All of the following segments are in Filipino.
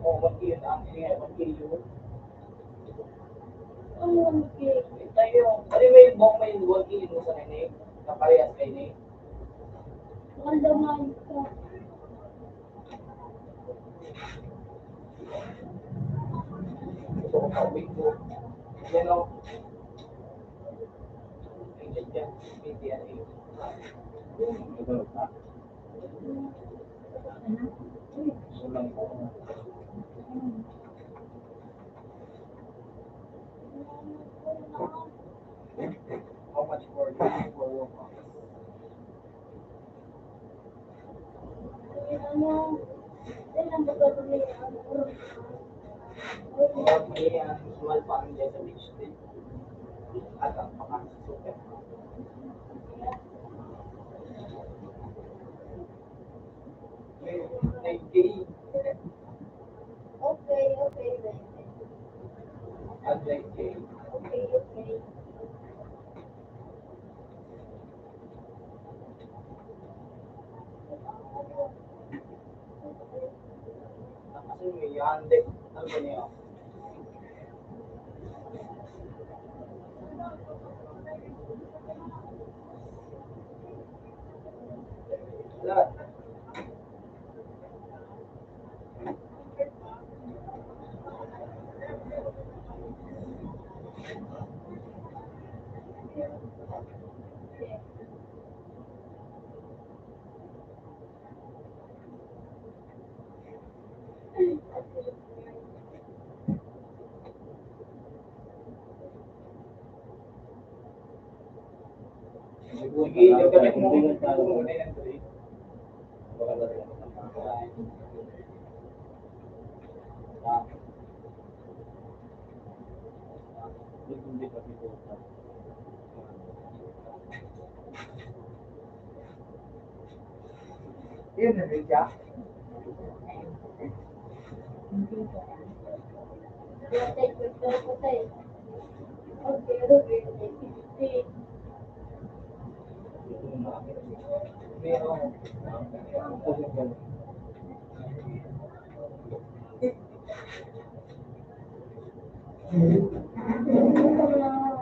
Oo, 1K yun. Sige, 1K yun. Tayo, ano may buong may 1K yun sa nene? Na parehas kay ne? Gusto ko pa-uwi ko. Yan o. Ay, dyan. Hindi yan eh. How much for you for your office? May usual pa ang dyan sa beach day. At ang pakasusukat. May 9K. At 9K. Kasi may yande. Ano ba niya? Lahat. Sige, nagkabit mo. Muna yan, Dre. Yun na rin siya. Meron.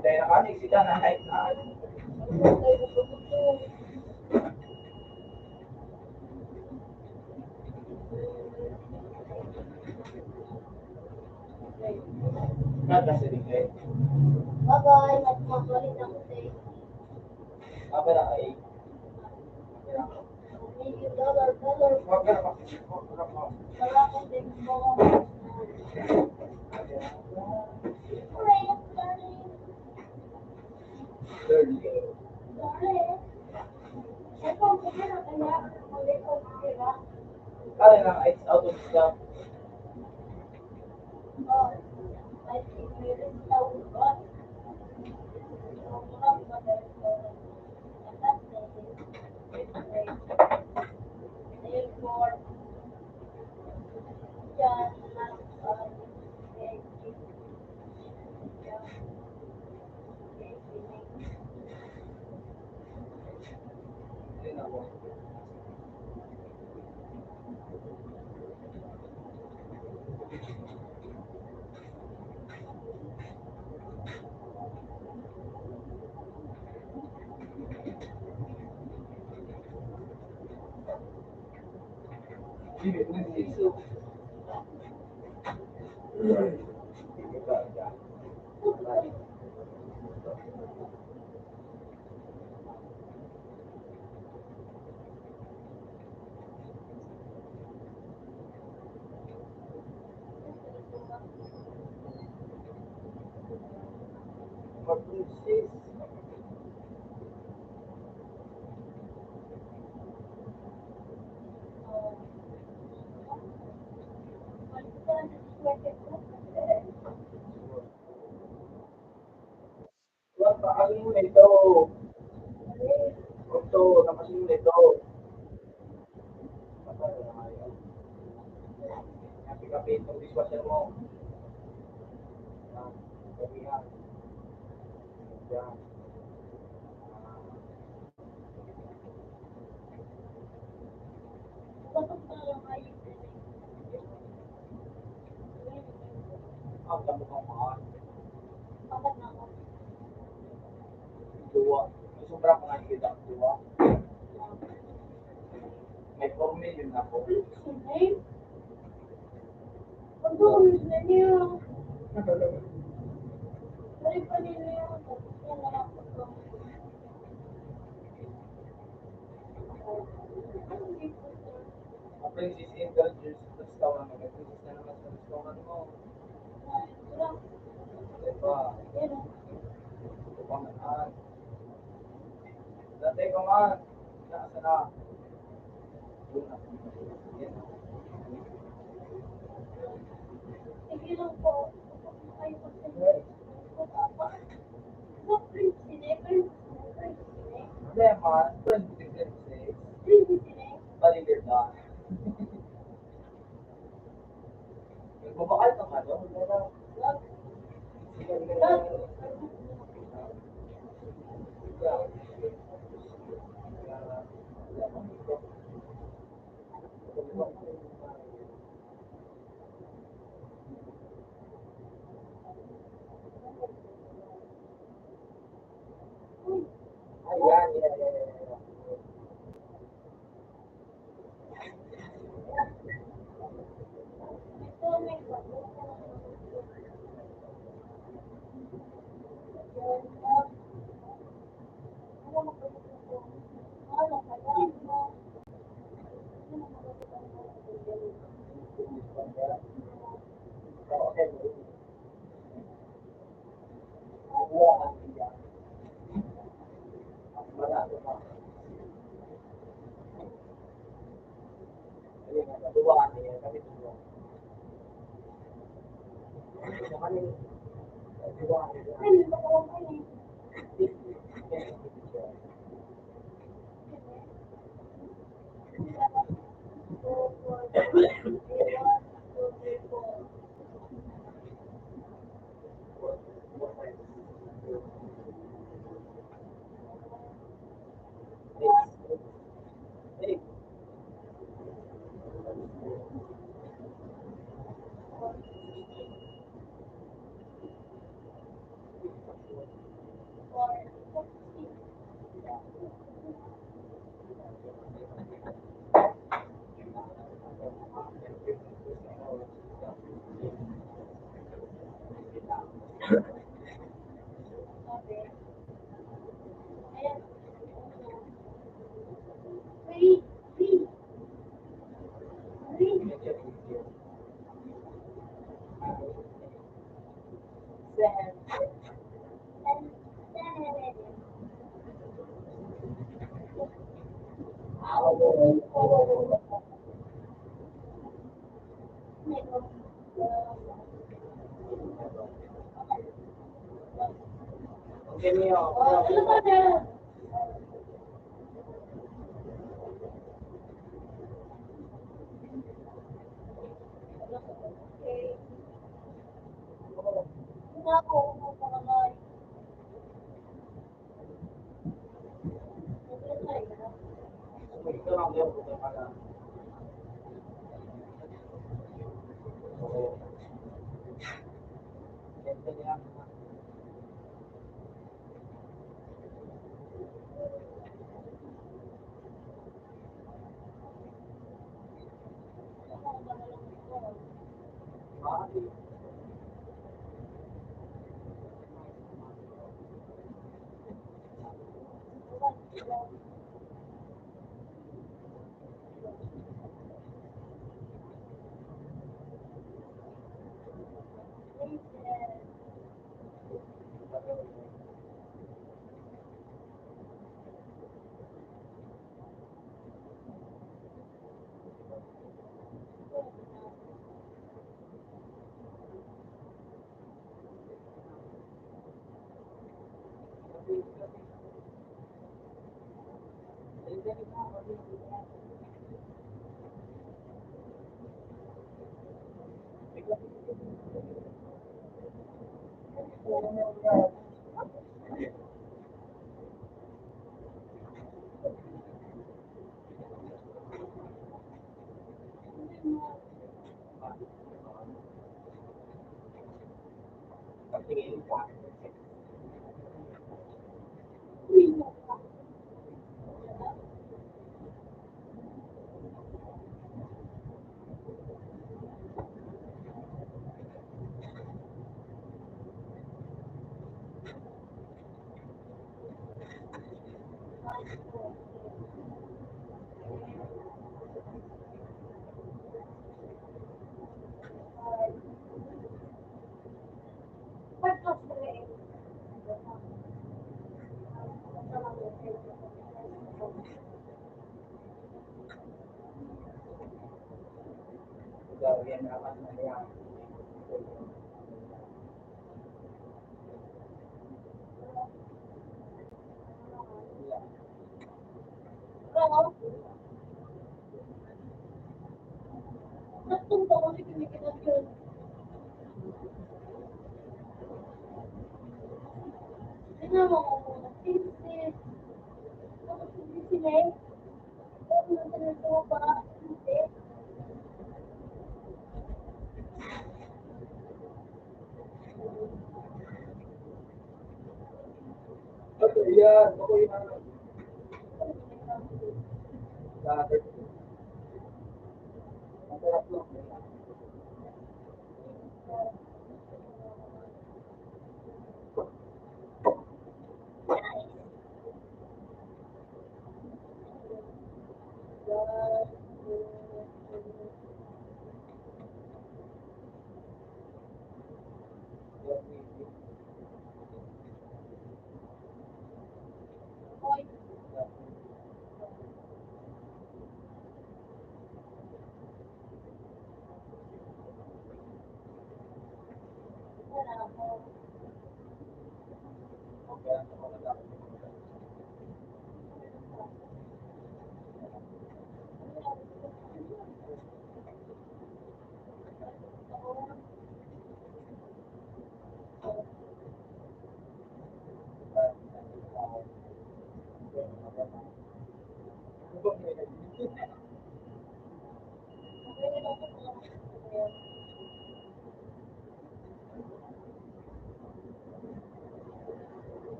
Dahil nakanig sila na height na. Nada sa rin Apa na ay? Wag ka na Kaya lang, it's out of stock. Yun ako. Wag pa kasi yung nito. Ito, tapos yung nito. Kapi-kapi itong dishwasher mo. Yan. Yan. Yan. Ang dami kang mahal. Bakit na ako? Dua. May sobra pa nga kita ang dua. May 4 million ako. Sinay? Ang dami na niya. Balik pa nila yung yan na lang po to. Ang princess introduce sa restaurant mo. May princess na naman sa restaurant mo. Diba? Ito pa man. Dati ko man. Nasa na. Doon na. Yan. Sige lang po. Kayo po sa Hindi man. Princess. Balilir na. Nagbabakal ka nga doon. Sige, sige. Ayan, yan, yan, yan. Okay, Mio. Ito lang yung buka pala. Oo. Ito niya. Tingin ka. Gawin naman na yan. Ano yan? Ako yung ano. Dati. Masarap lang.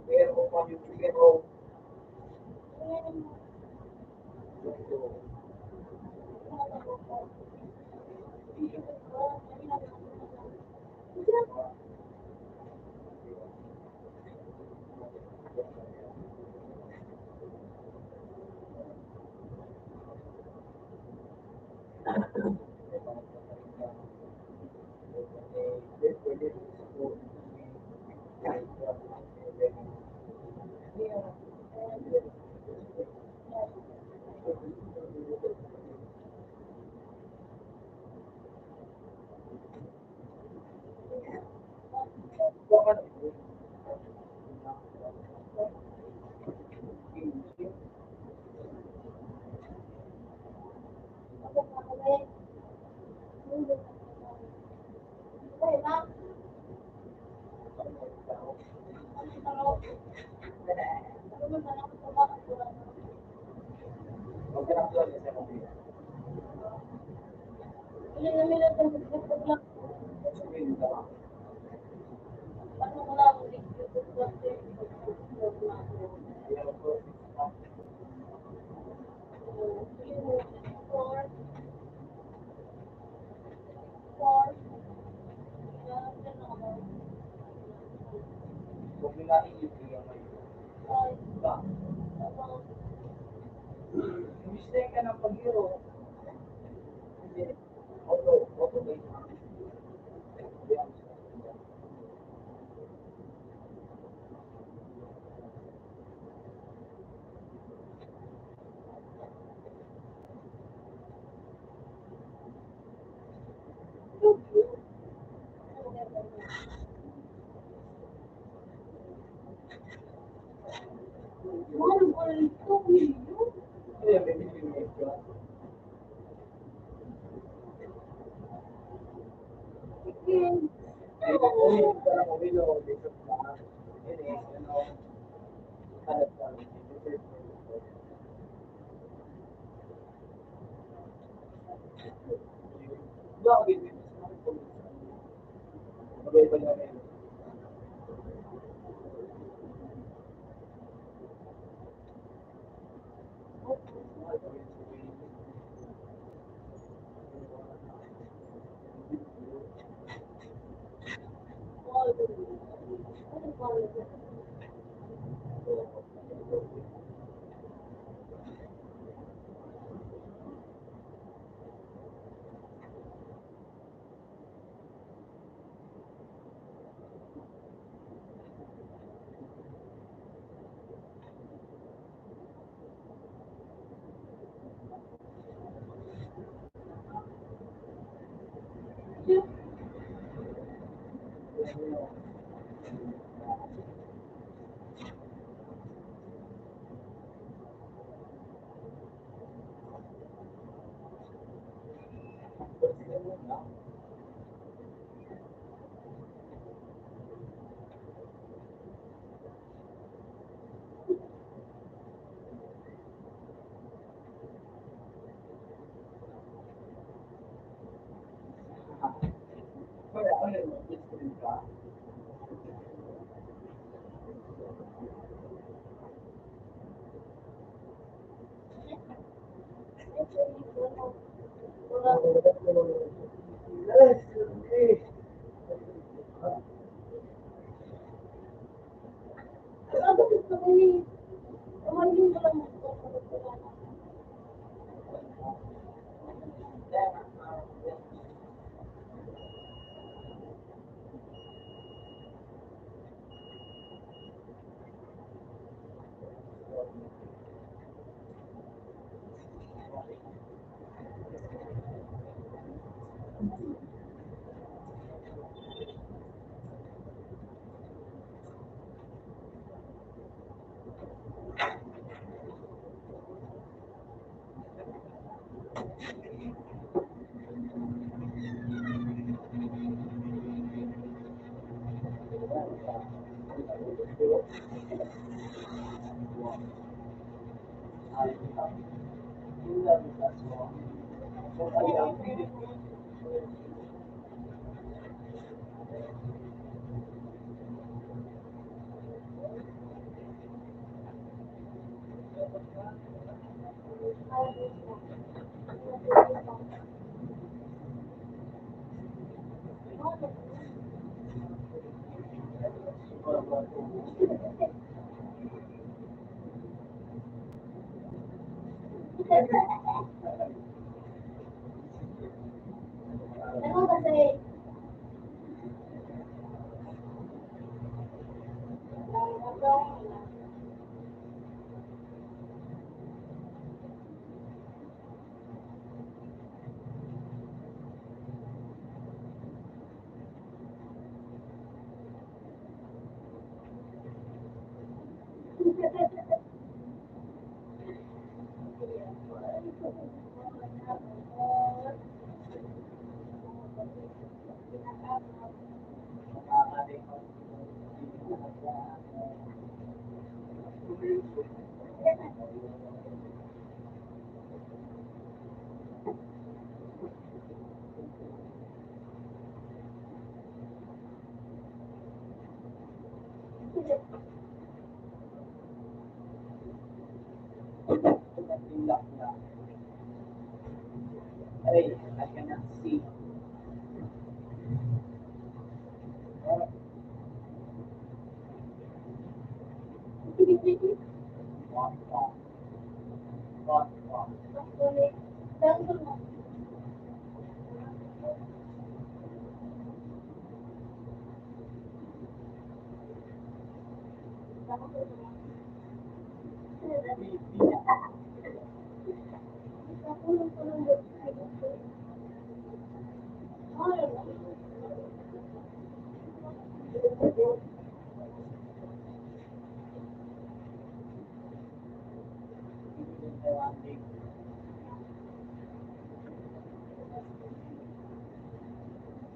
Pero kung yung pero magkano doon sa mga kung nila iibigay mo ba? Mistake ka ng pag-hero. Hindi. Auto ba yun? ako din. Mabay pa namin. Ano kasi, Hey, I cannot see. Walk, walk, walk, walk.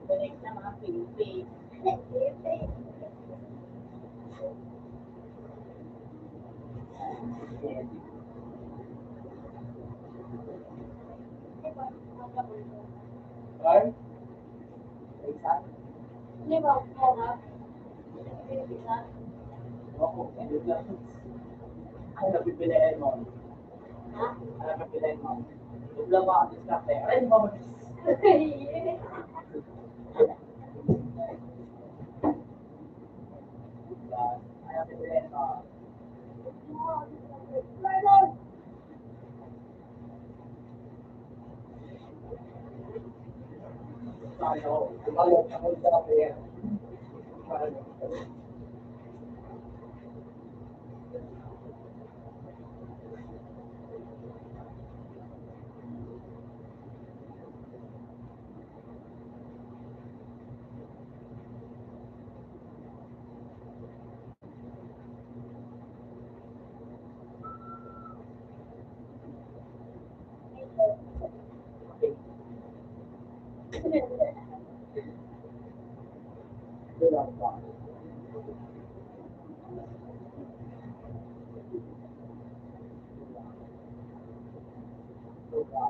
Balik na mga Pilipin. Right? Di ba po ha? Pilipinas. Oo, ano lang. Ano napipilayan mo? Ha? Ano napipilayan mo? Dubla ba ang diskarte? Ay, mo ba? Ano napipilayan mo? Ano? Ako sa kaya. Dubla ba? Dubla.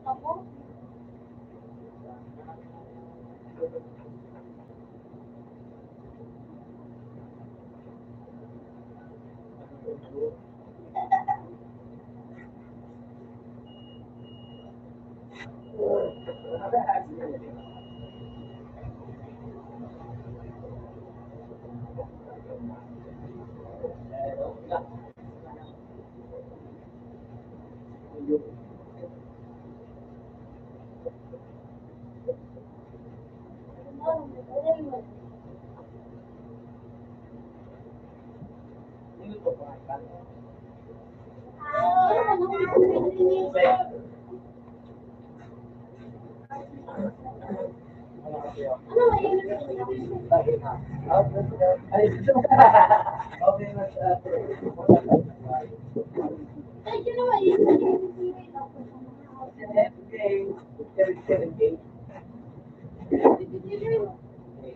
Ako? Ano ba yun? Ay, yun naman yun.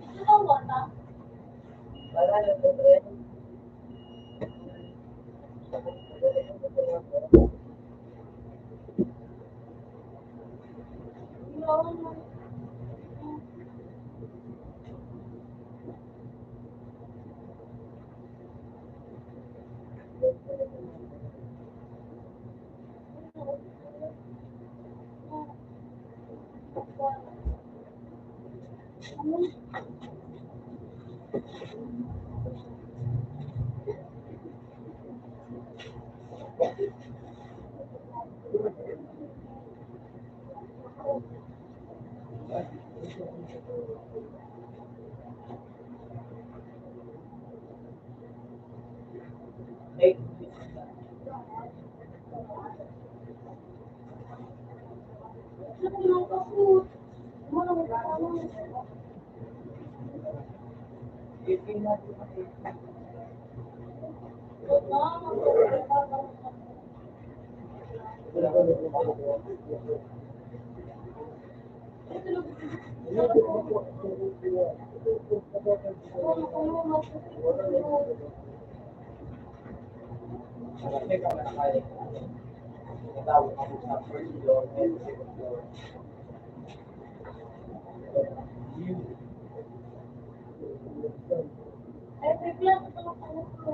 Ano ba wata? Yung ay, bigla ko tulog ano ko.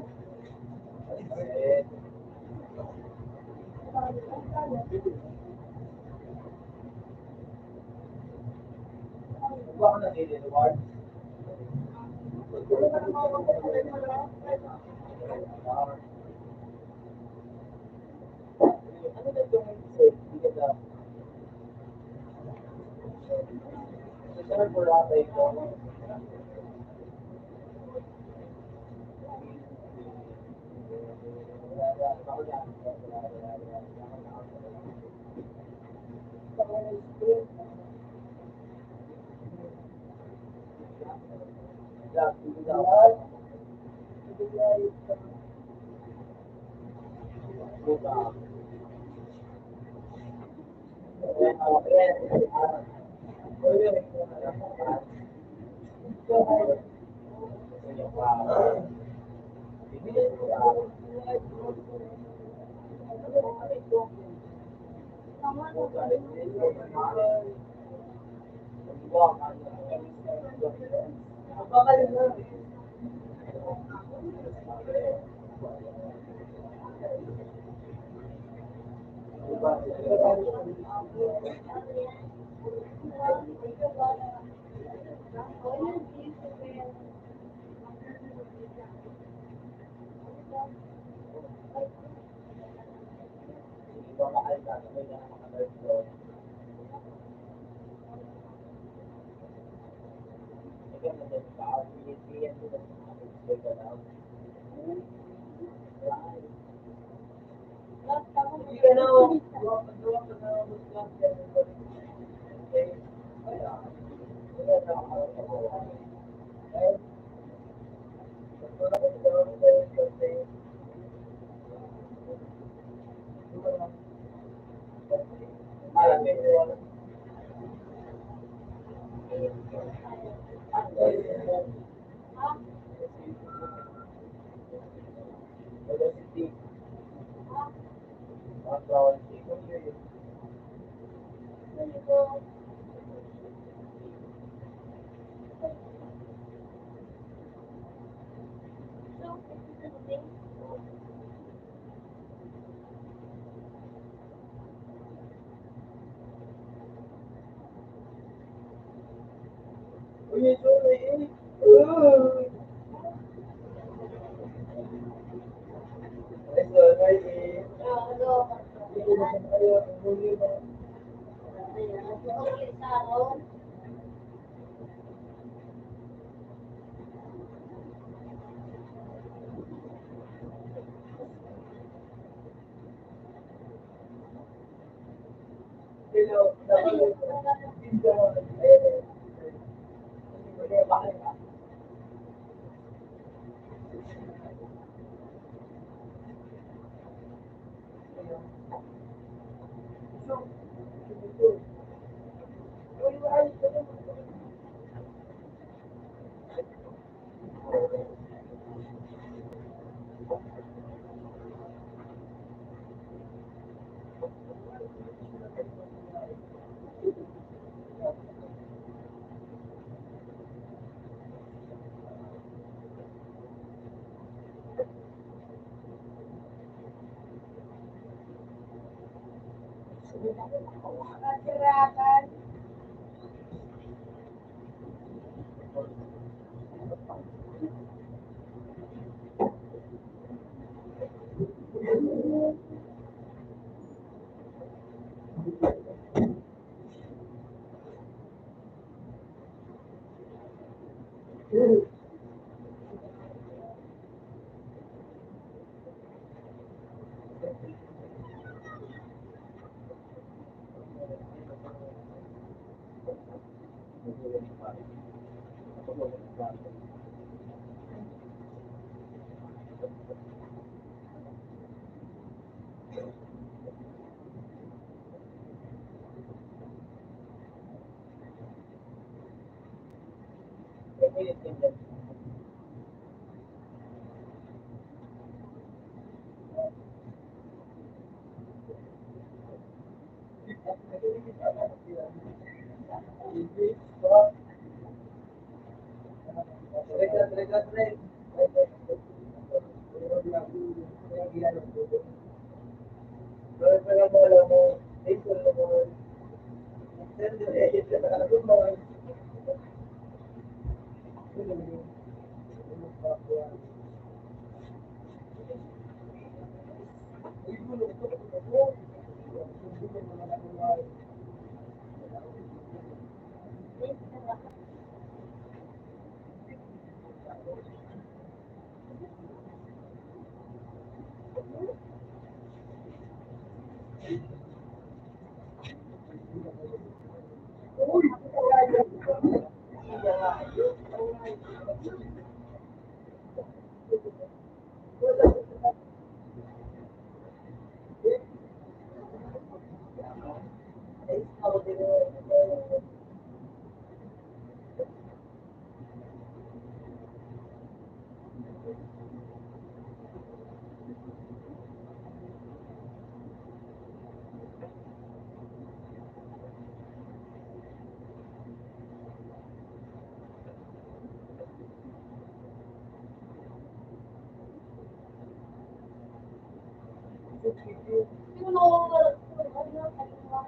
Yung nawawala ko, ano na, kaliwa.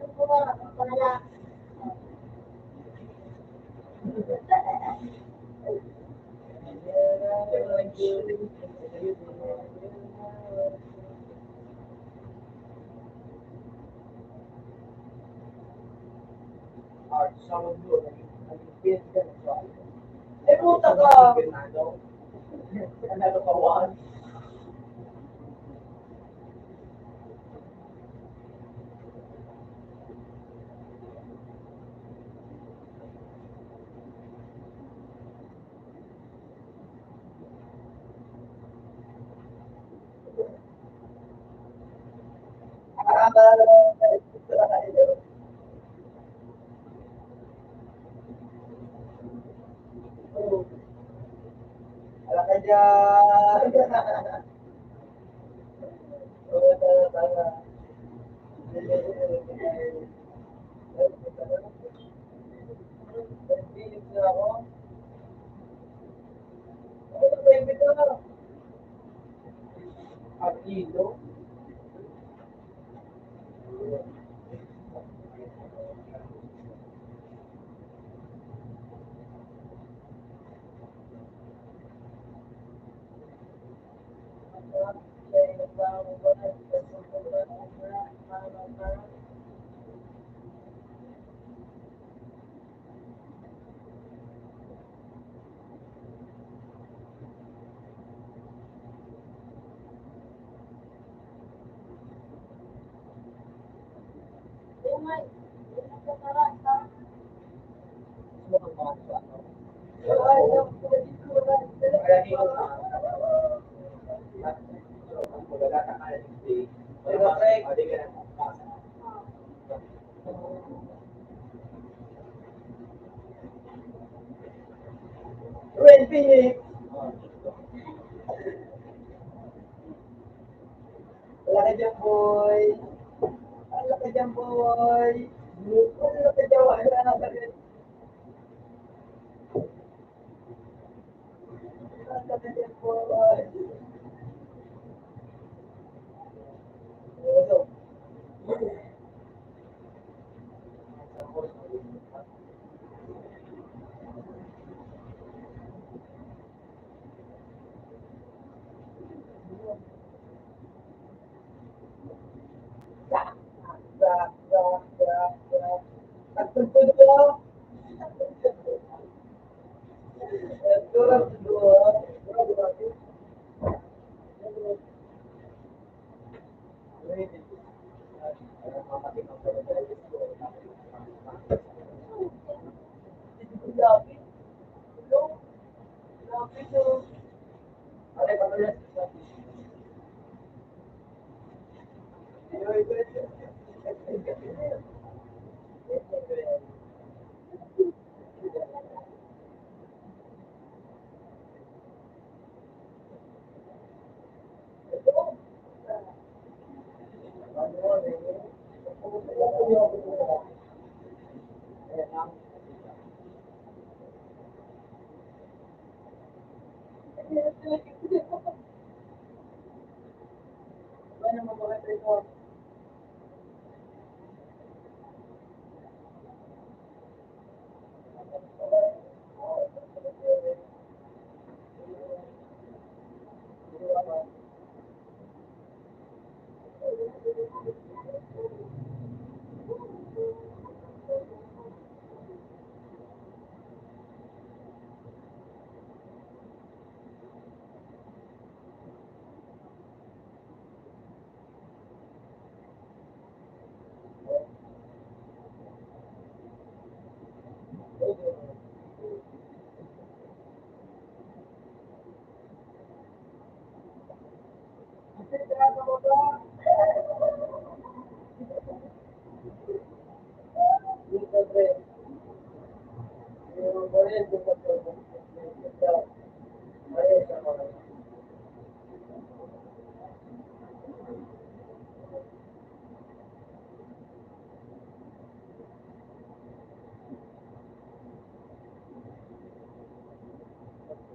Ano ba, wala. Eh, puta ka! Ano ka, one? Wala ka dyan! Akilo? Yung nga, yung nagkatara sa Phoenix! Wala ka dyan, boy! Wala ka dyan, boy! Wala ka dyan, wala ka dyan. Wala ka dyan, boy!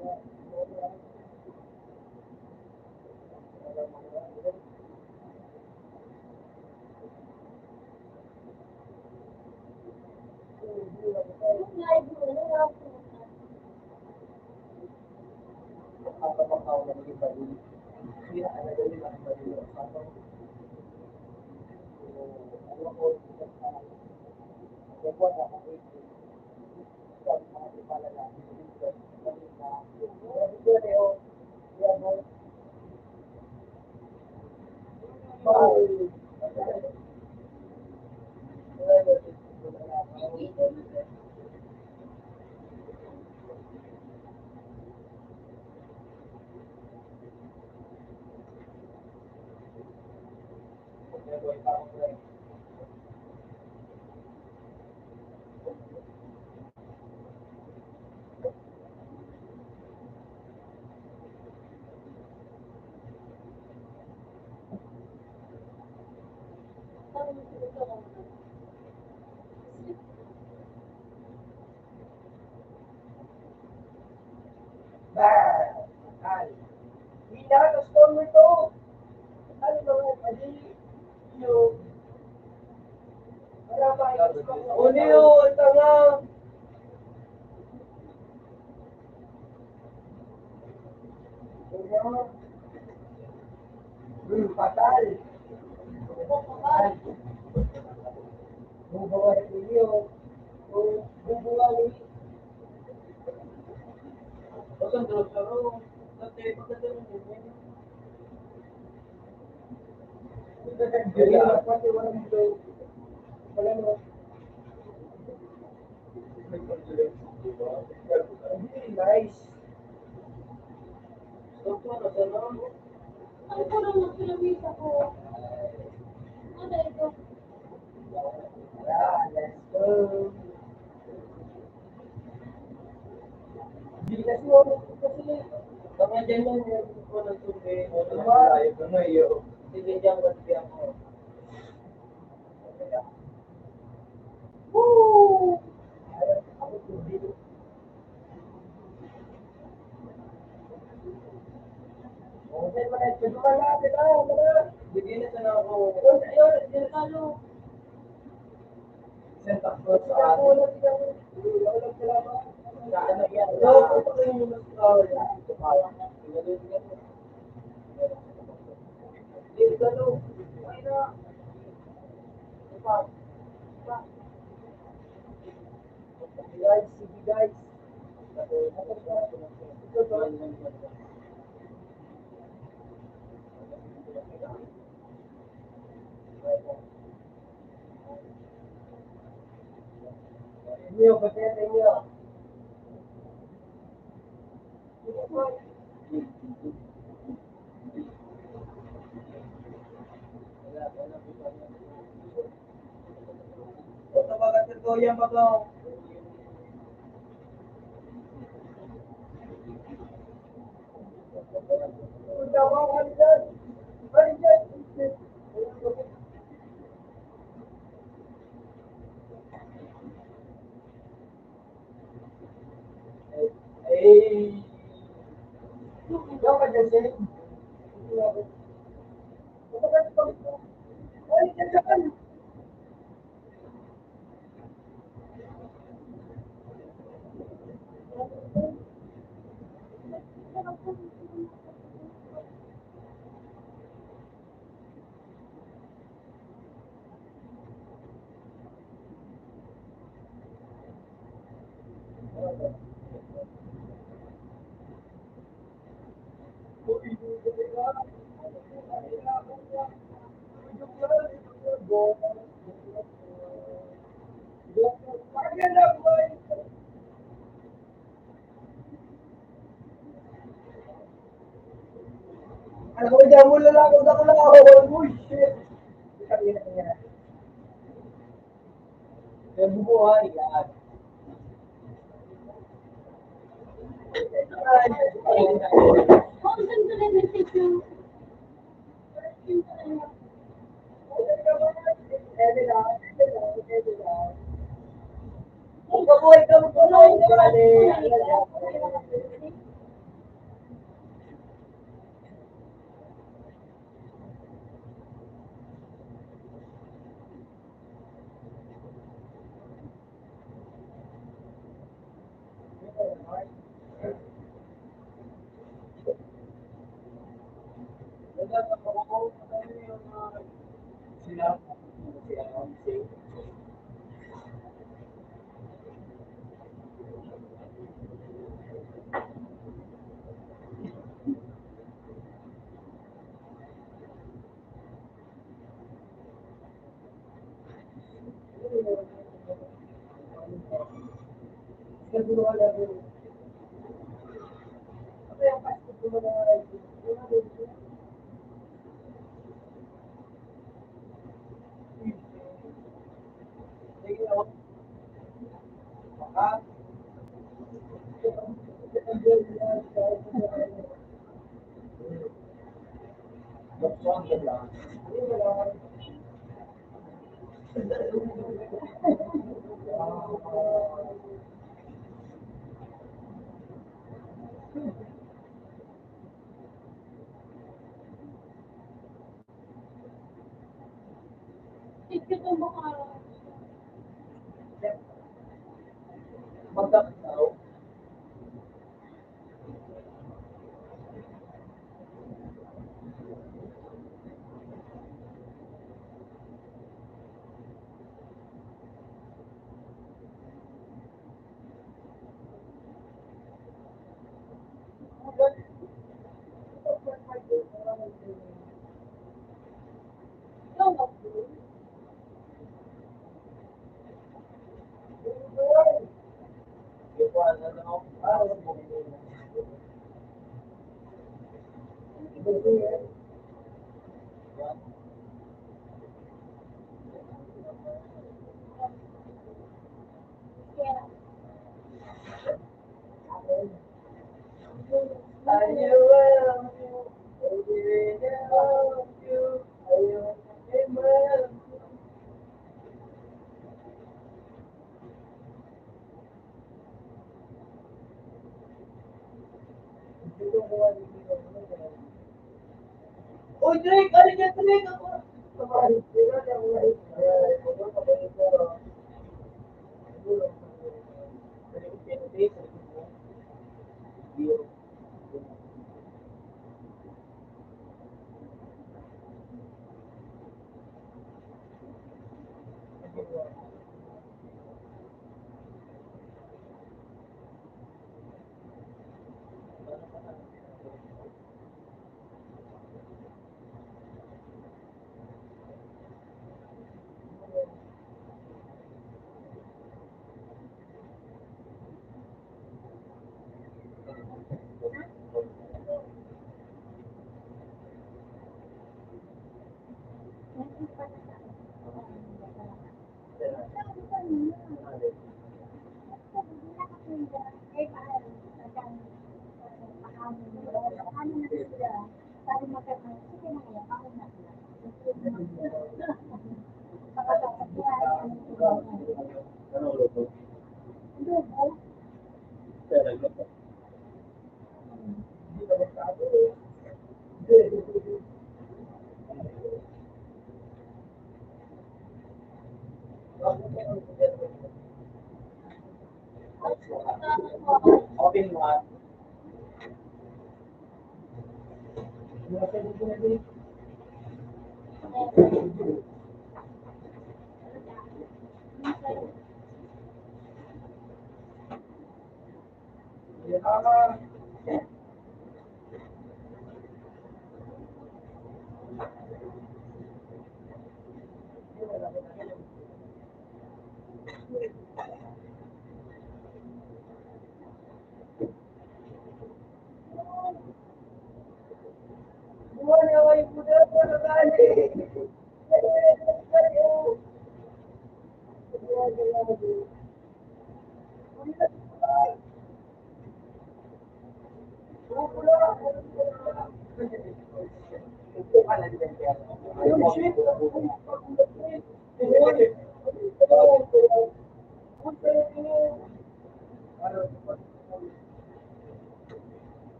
Yung live mo, wala po. Customer to. Ano ba nga? Adi, yung... Wala pa yung... Uli yun, tanga. Fatal. Fatal. Bubuhay ko yun. Bubuhay ko yun. Huwag terus terus. Nanti pagkata mo yun. Jadi apa sih orang itu? Kalau mau nice. Doktor atau apa? Ano po lang nagpinamit ako? Ano ito? Yeah, let's go. Bilas mo kasi mga dyan lang yung ko ng tubig. Ayaw ko na iyo. Sige dyan kasi ako. Woo! Ayaw ako tubig. Okay, mga tujuan natin mga. Bigyan na sana ako. Ayun, Talo. Senta ko sa ako. Ano yan? No, ito kayo muna sa Talo. Ay na. Guys, sige guys. Inyo, patete inyo. Ito ba kasi ito yan ba ito? Punta ba ako dyan? Ay, dyan. Ay. Ikaw ka dyan, Jen? Ito ba ito? Ay, dyan dyan. Alam mo, dyan mo lalakot ako na ako. Uy, shit. Sabi na kanya. Kaya bubuhay yan. Oh, ganda na message yung... Ikaw, ikaw, ikaw. Ito mo ka. Magkakataw. Ikaw ba? Kaya, Uy, Drake! Ano yan, Drake? Ako! Open mo ah.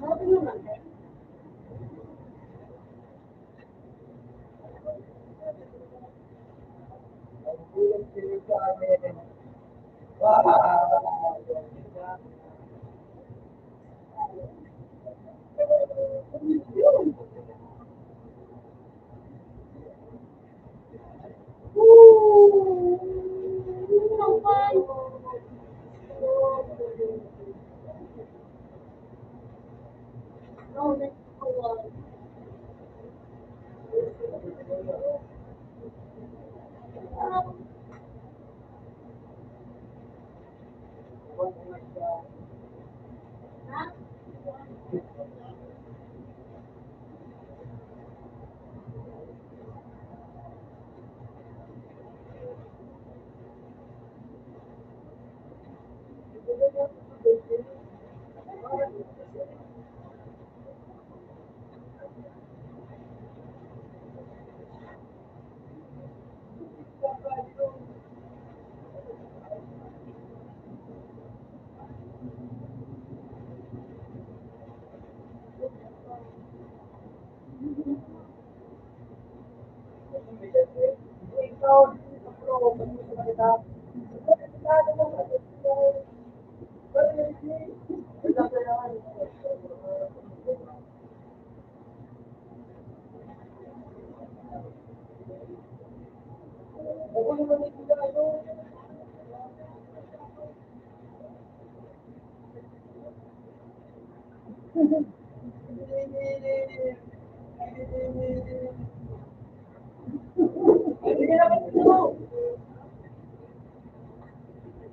Sabi naman. Ang bulan sila sa amin. Wow! Sampai. No, that's cool.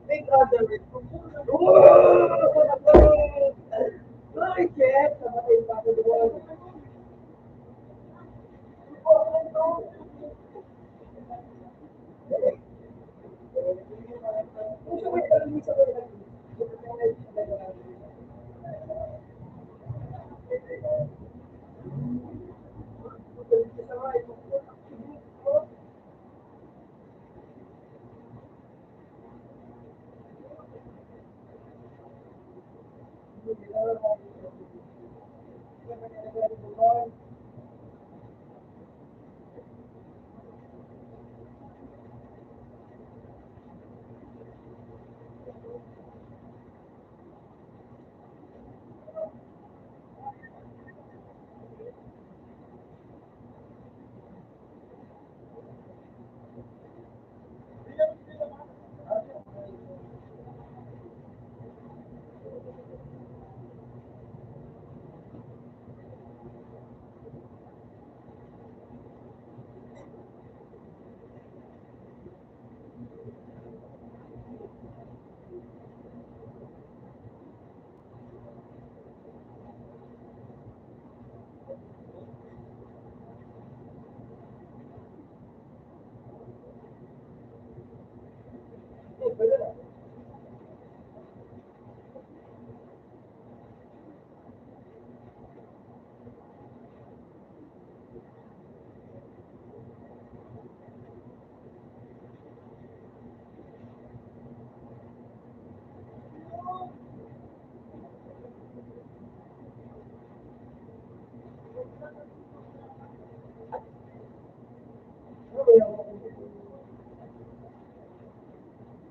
Big other. Sorry, Jeff. Namatay pa ako doon.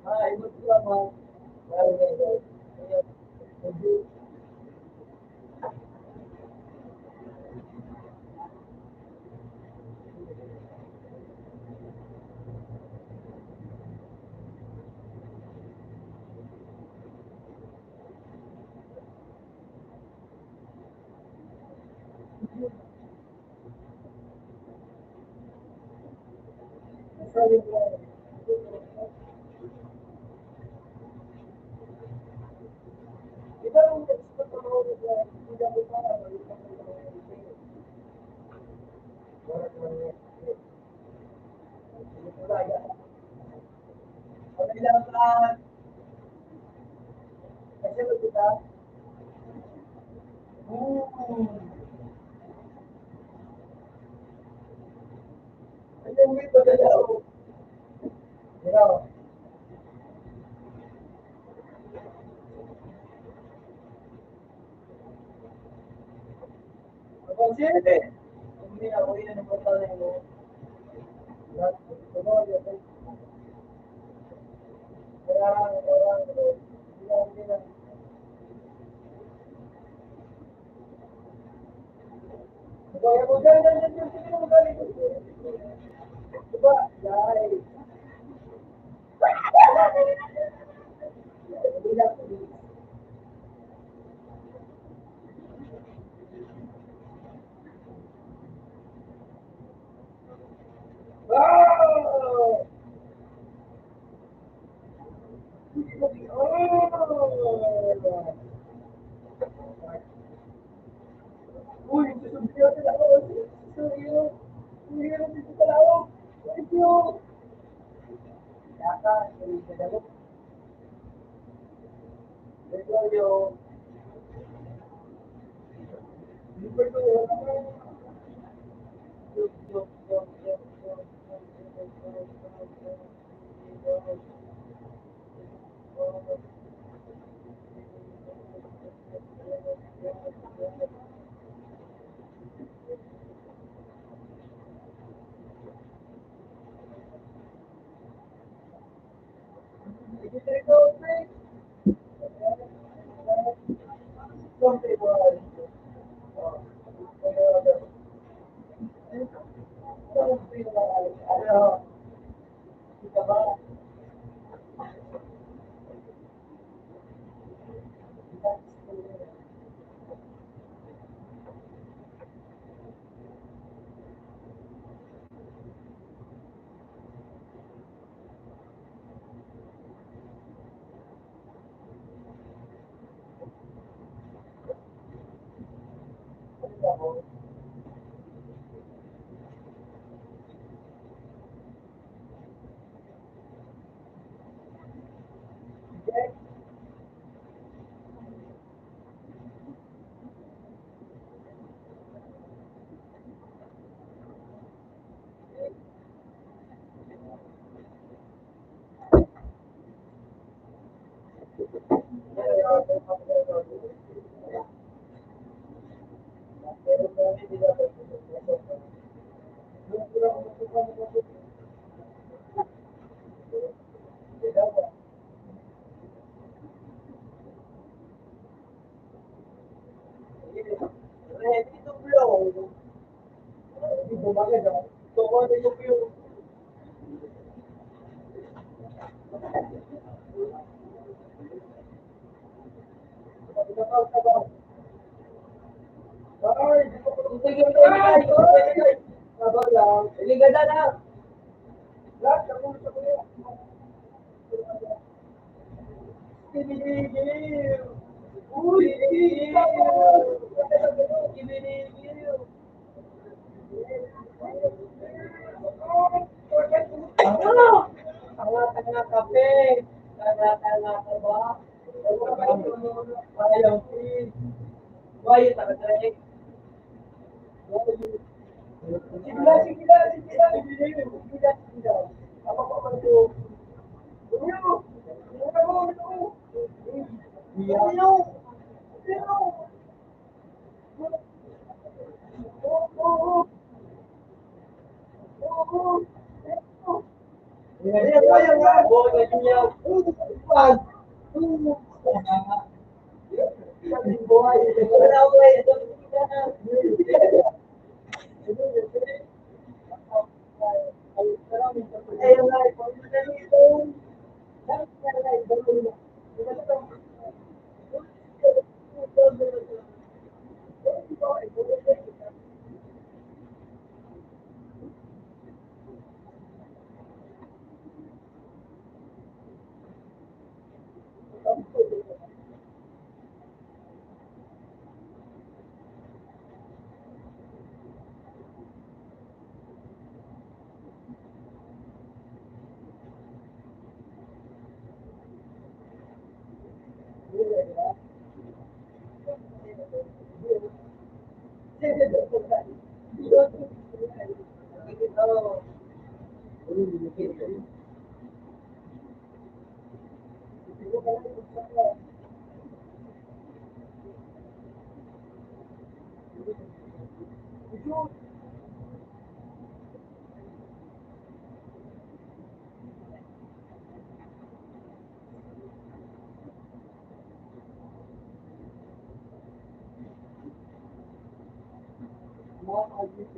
Hi, what's up, man? Kasi, hindi na ako yun ang portal mo. Uy, susunod na ako. Sorry, hindi naman dito pala ako. Thank you. Yata, hindi ka dapat. Thank you. Hindi pa ito. Ligada na. Lahat ng ulo sa kuya. Ibinigil. Uy, ibinigil. Ano? Tanga-tanga kape. Tanga-tanga ka ba? Ayaw, please. Why you talaga? Sige lang, sige lang, sige lang. Sige lang, sige lang. Ako pa ba ito? Uyo! Uyo! Uyo! Ito, mga kagit.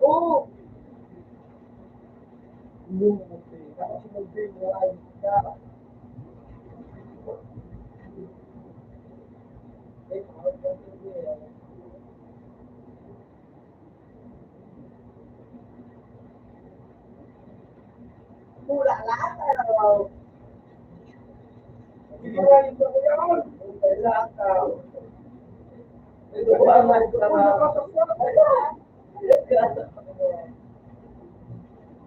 Oo! Hindi mo kasi. Kasi mag-day mo ay ka. Mula lahat araw. Hindi mo rin ito yun. Lahat araw. Ito ko ang araw.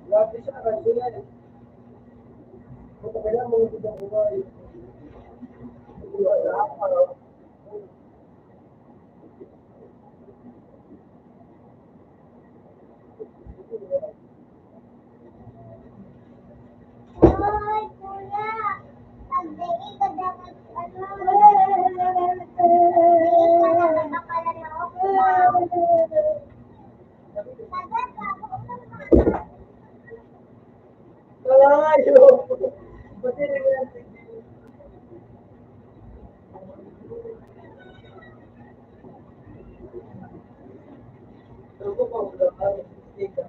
Grabe siya kasi yan. Kung kailangan mo ito ang buhay. Mula lahat araw. Hoy, kuya! Pagdating ka dapat, pagdating ka dapat akala na ako na. Tagal ka, ako. Wala nga yun. Pati rin yan. Pero kung wala ka, mistake ka.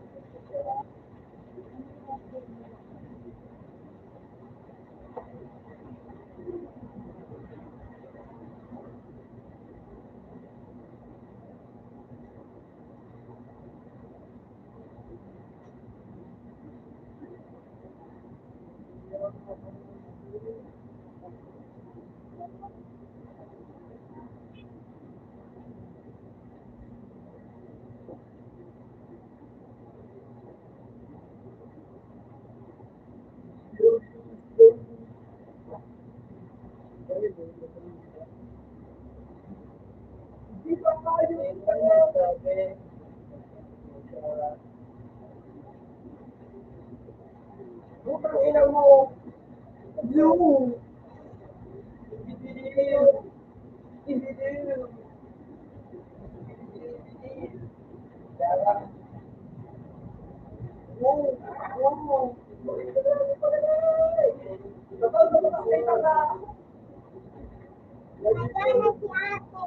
Hindi pa tayo. Sabi, putang ina mo. Blue. Ibidilim. Ibidilim. Kaya, wow, wow. Total, total, kita ka. Nagana si ate.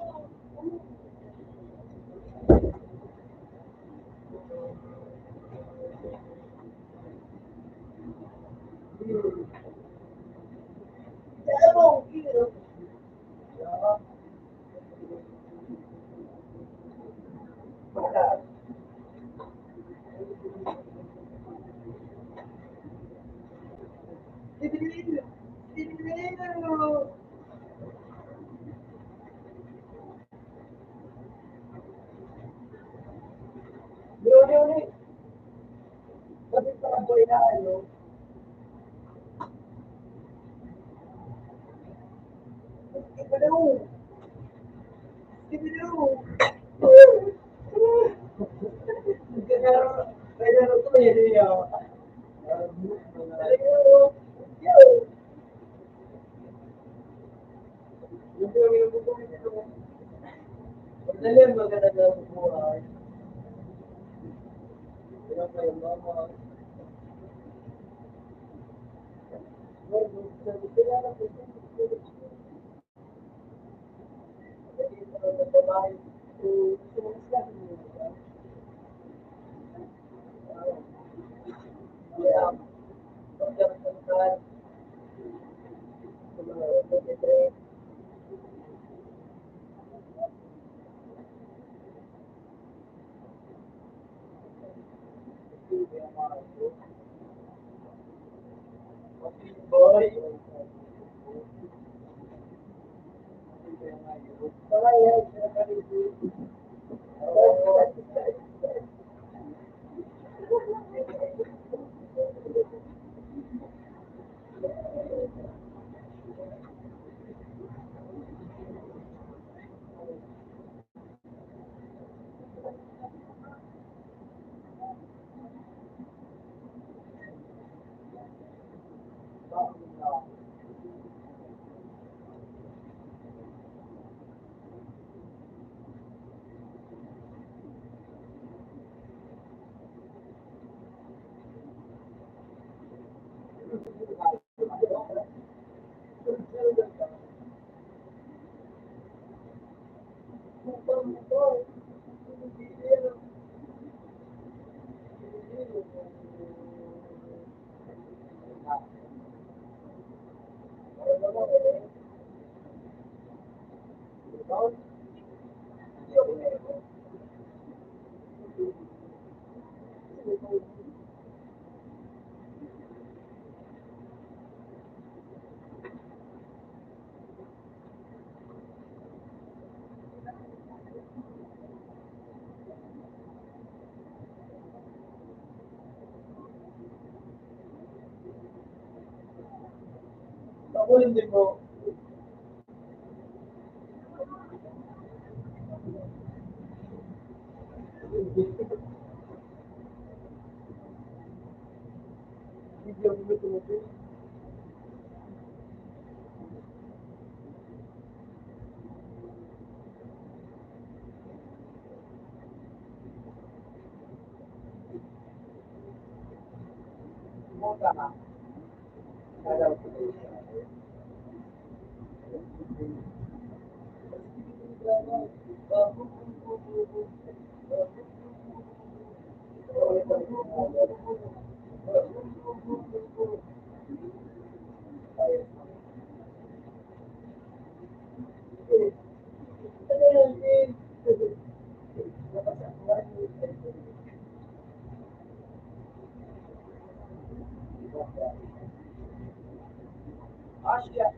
Kaya mo, kilo. Kaya, baka. Ibidilim. Ibidilim. Yun, yun, yun. Sabi sa boy na ano, Ibidilim. Ibidilim. Kaya na to yun niya. Madali maganda na buhay. Kaya kayo mama. Boy. Ako hindi mo. Hindi ako tumutuloy. Muna ka. Kaya ko. Asia,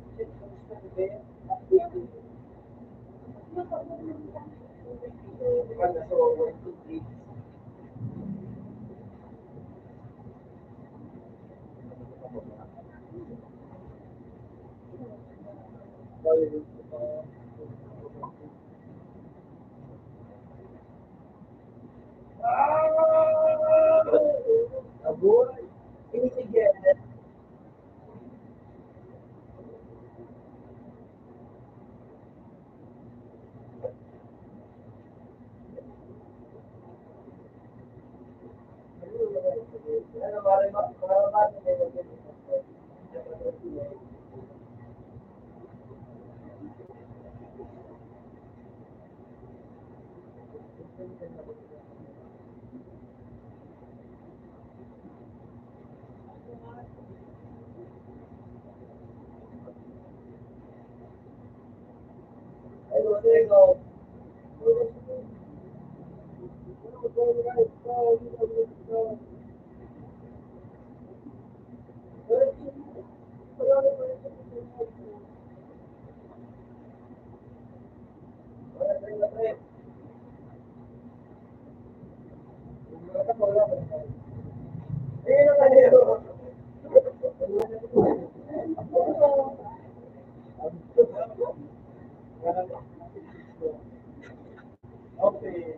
okay.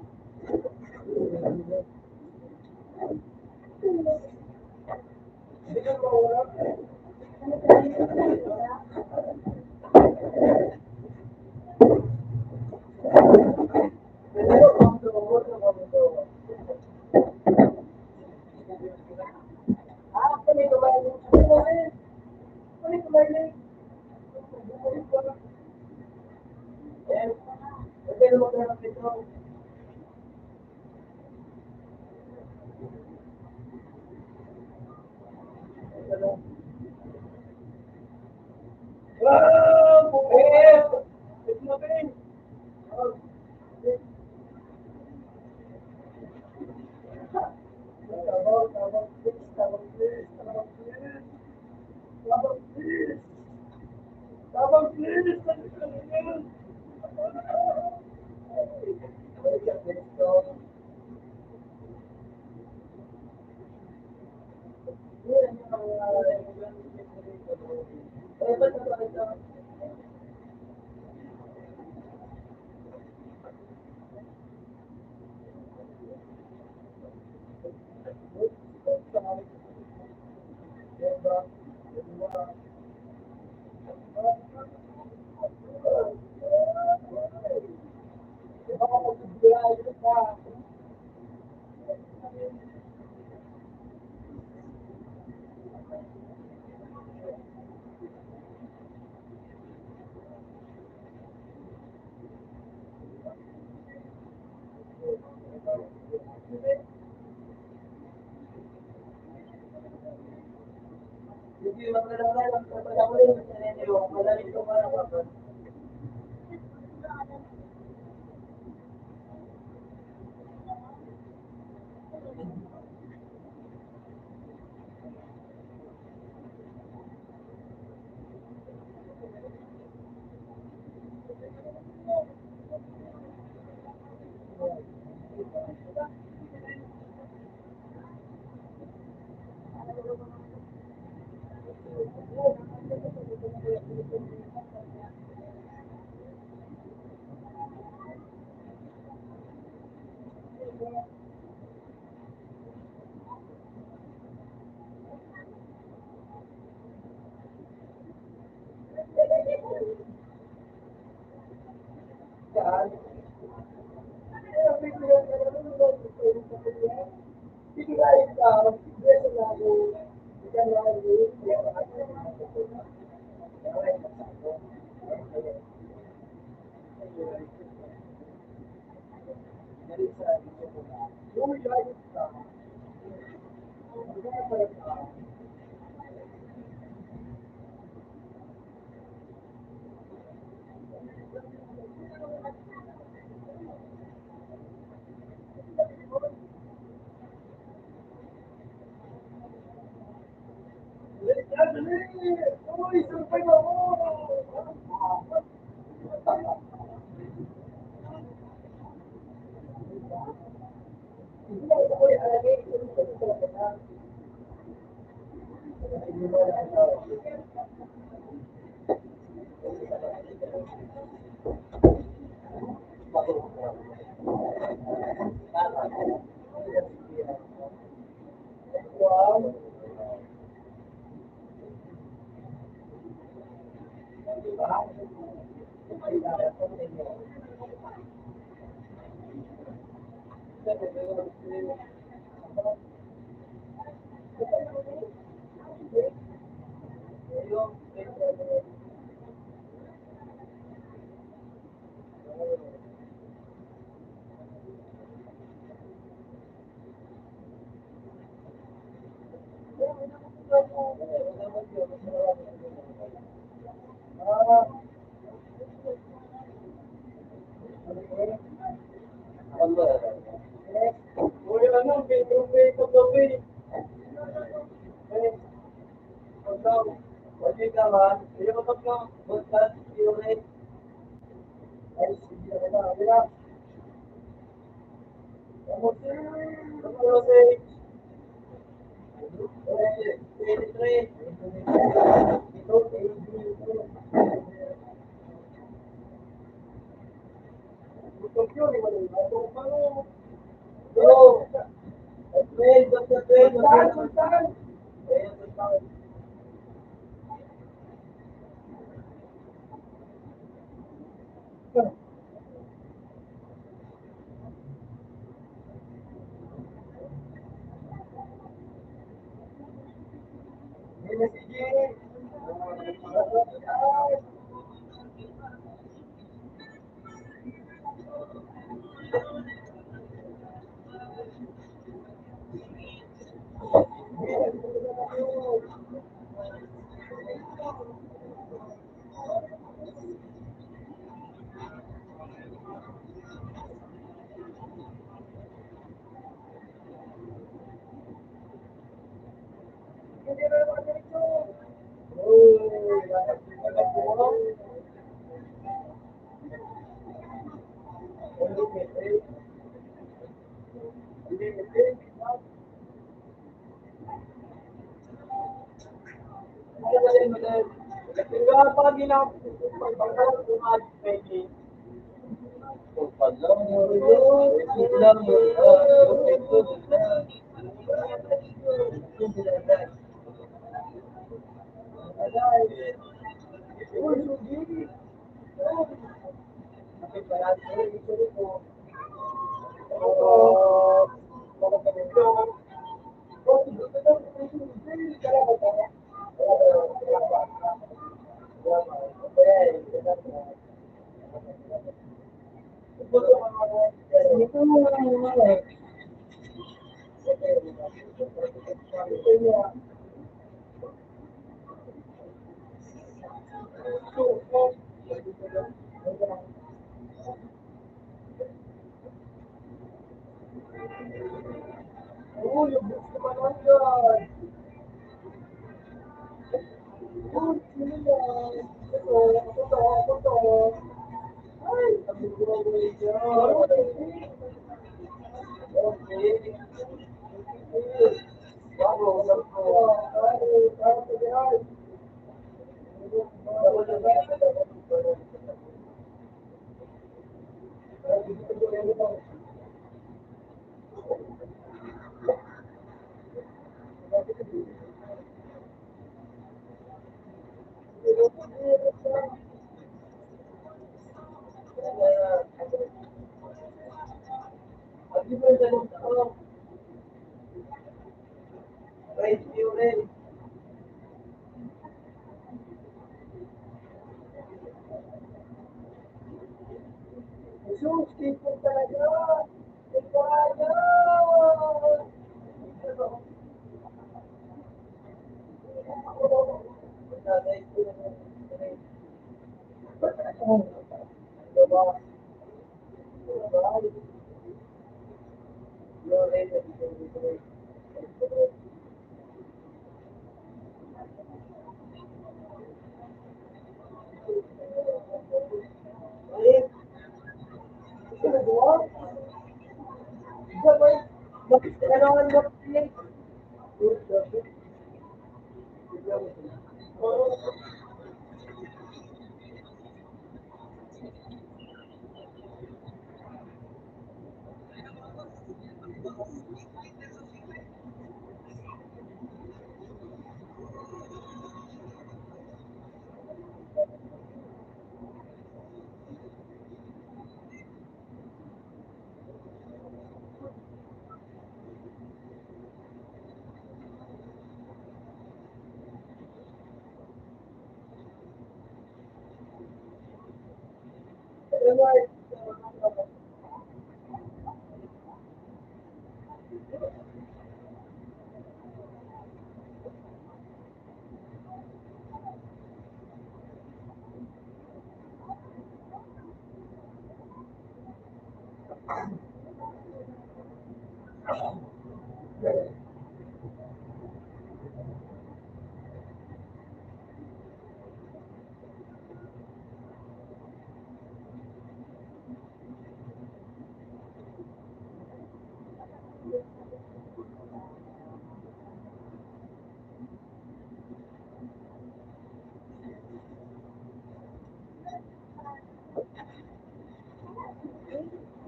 Jesus, tipo talaga. Talaga.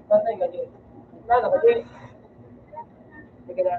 Patay ka dyan. Lalo ka dyan. Sige na.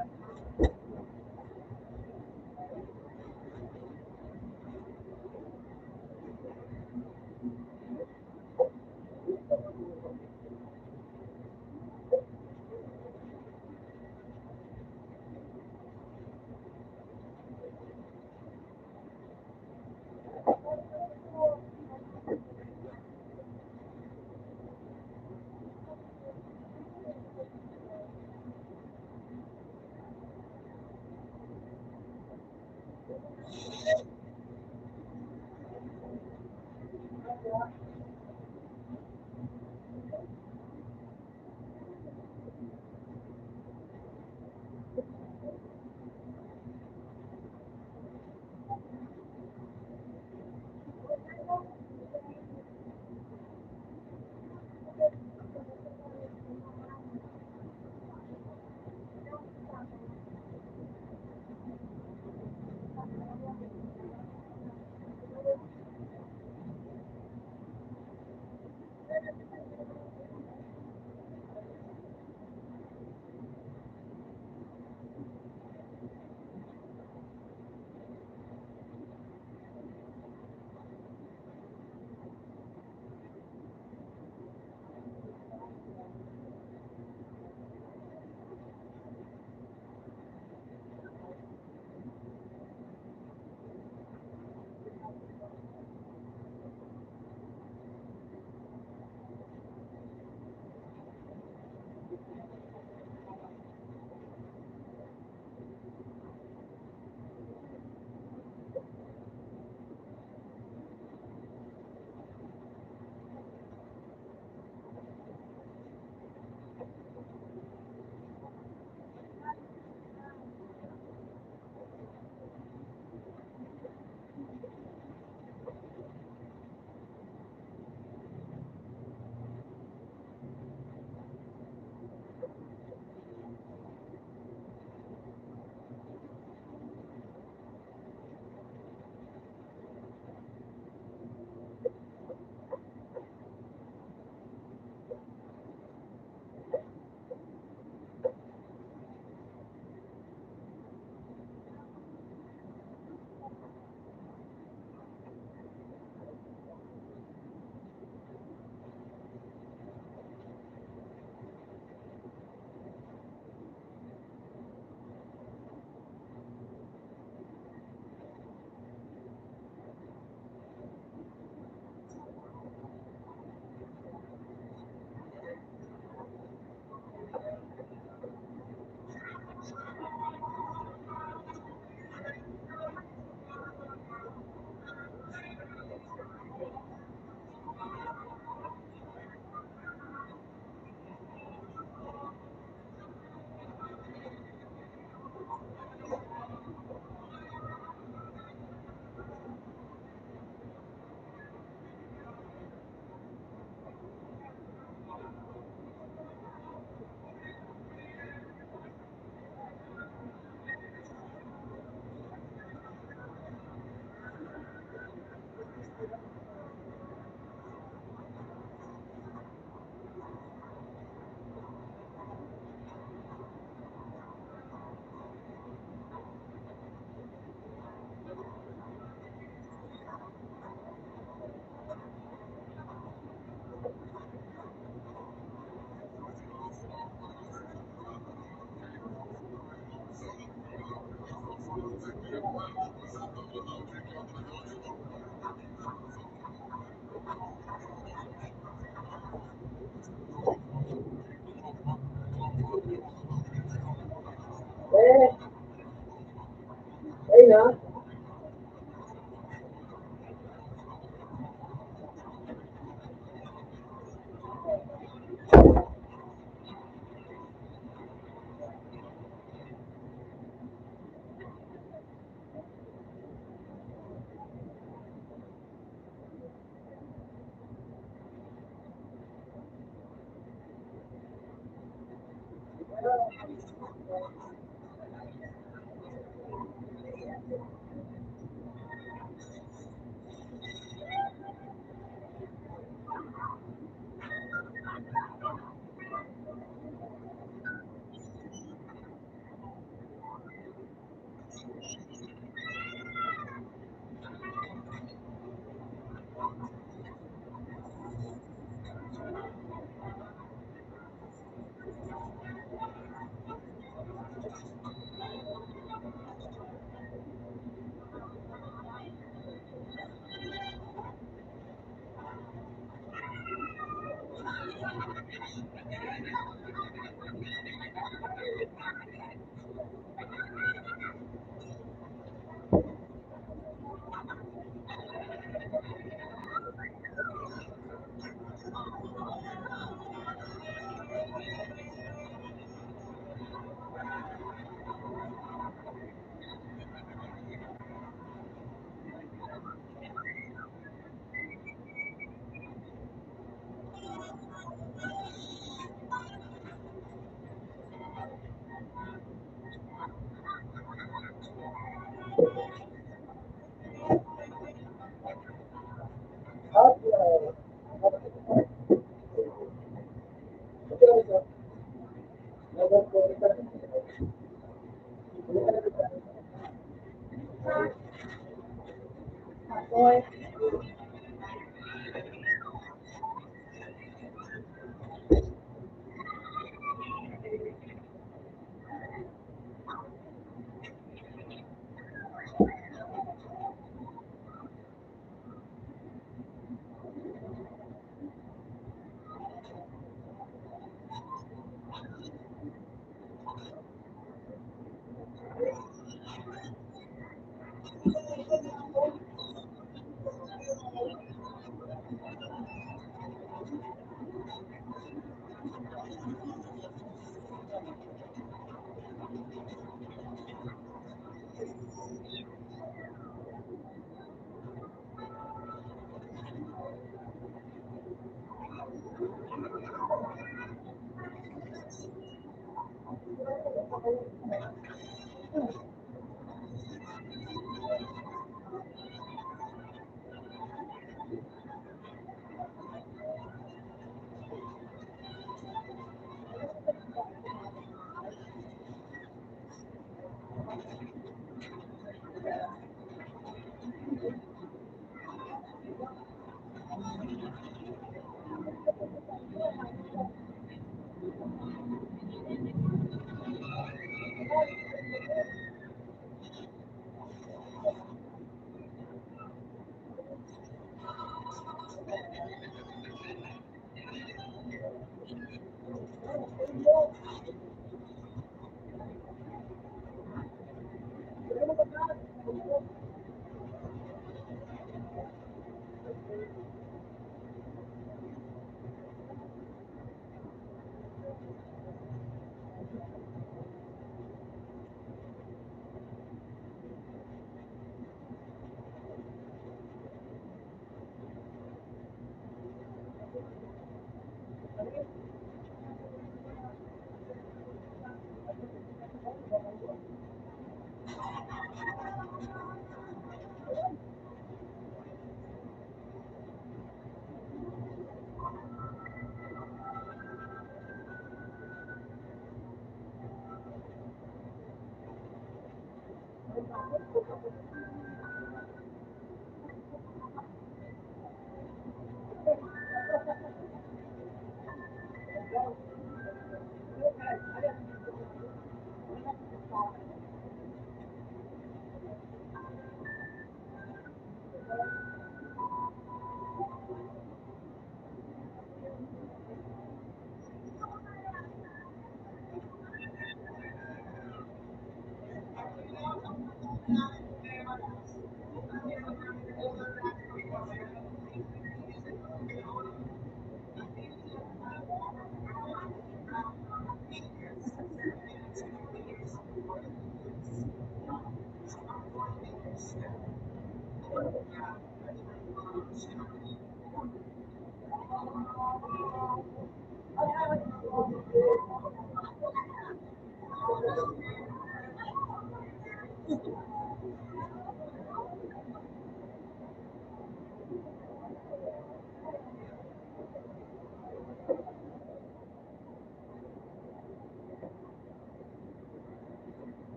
Eh, ayun na. Boy.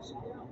Okay.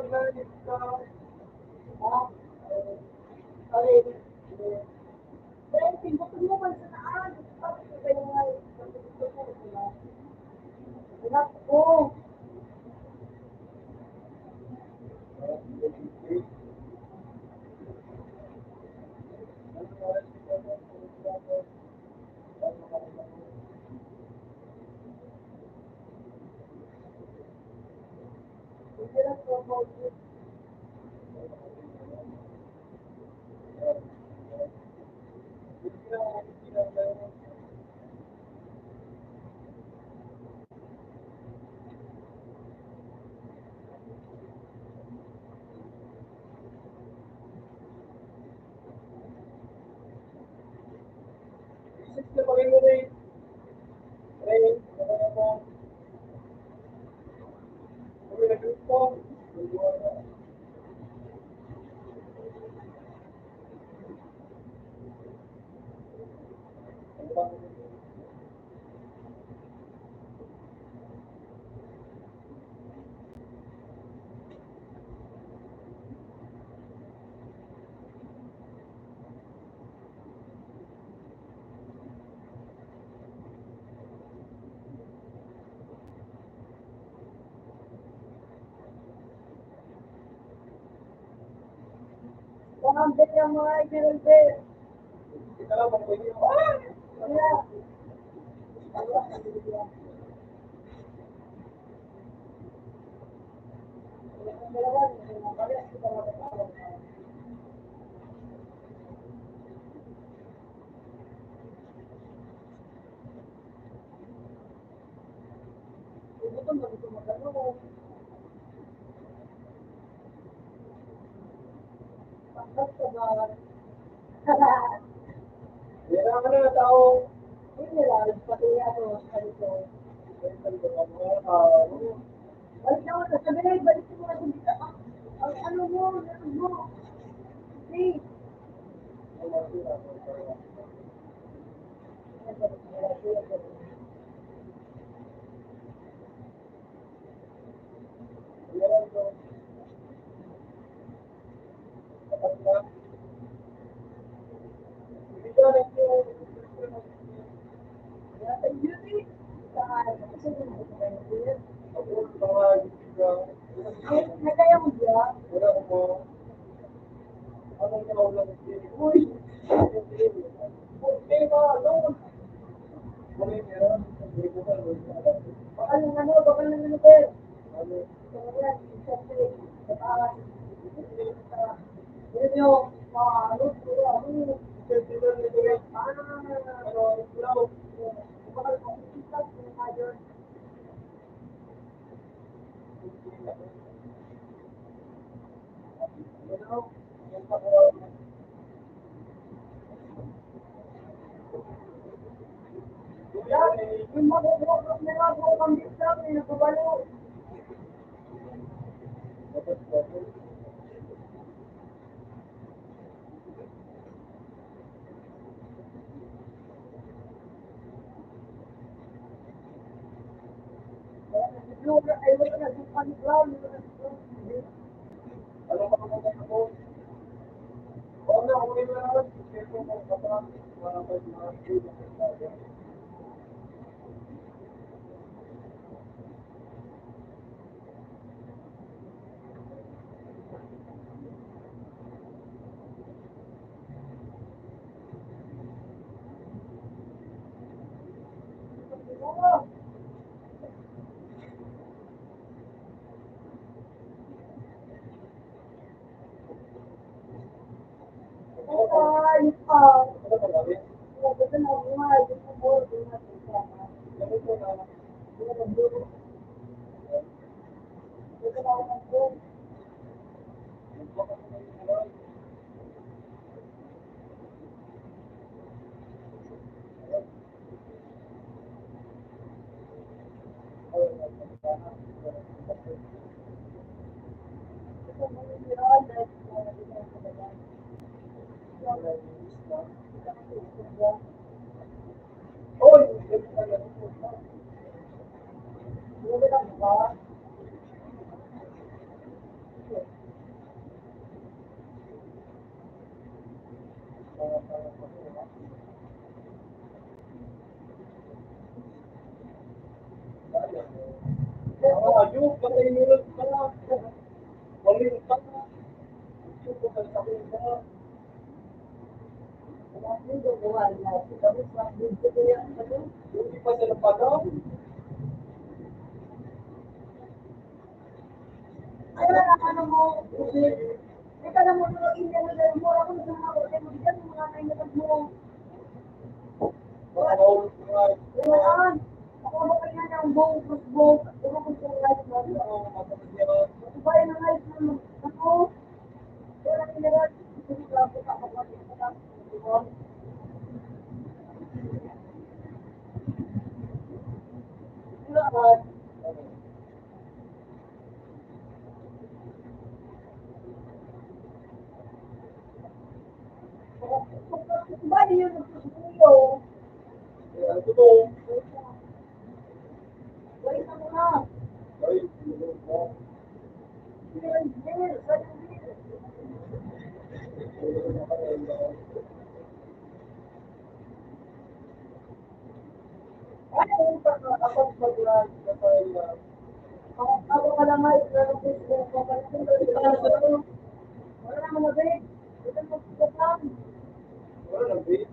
Ah, sorry. Dahil pinutol mo man sa taas. Tapos iba yung mga anak ko. Hindi lang po. Pangambit yung mga ikinulbit. Wala. Kailangan ka na tao. Hindi lang, pati ako, ganito. Balik na ako sa sabi, balik mo na dito. Ang ano mo, ano mo. Please. Nagaya mo siya? Uy. Bakal ng ano, Bel? Yun yung, ano, yung mag-work na nga po kami sa amin, nagubalo. Ay, wala na, yung paniground, ano pa kung ako? Oo na, okay na lang. Kasi kung kapag mga ay, ano ba gawin? Gusto na buhay, gusto mo, gusto na siya. Gusto na, gusto na buhay. Gusto na ako ng buhay. Gusto mo yung meron, dahil hindi na sa bayan. Oy! Hindi na ba? Ayun, patay meron ka na. Wali ka na. Yung pagkasakin ka. Hindi pa sila pa daw. Ay, wala ka na mo. Teka lang mo, India na dahil mo. Ako na ako. Kaya mo dyan, mga nainatag mo. Wala. Ako ba kaya na ang bow, plus bow. Ako ko sa life mo. Ako ba yung life mo? Ako. Wala ka na rin. Hindi ka ako kapapagod ka lang. Lahat. Ba yun ang susuyo? Wait na mo na. Ako ka lang ay wala naman na babe. Ito mo sa plan. Wala naman na babe.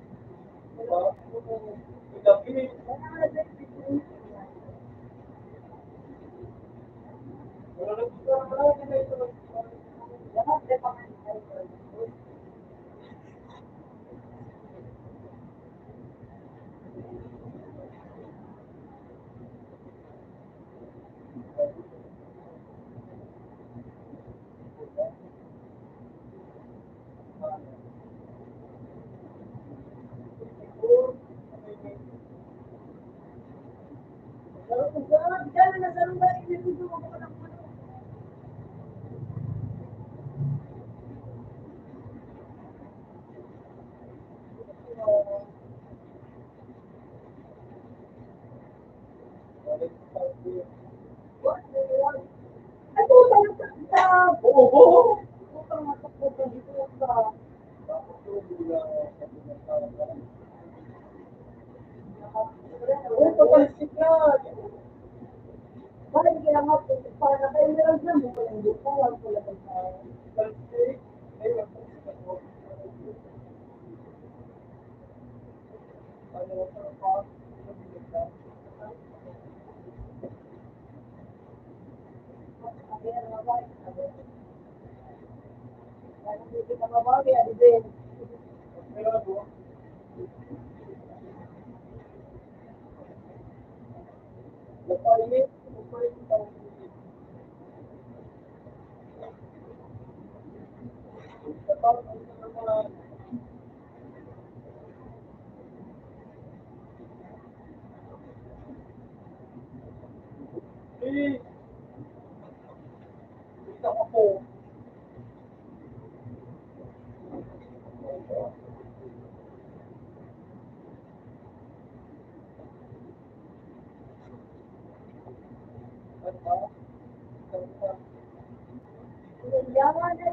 Yaman na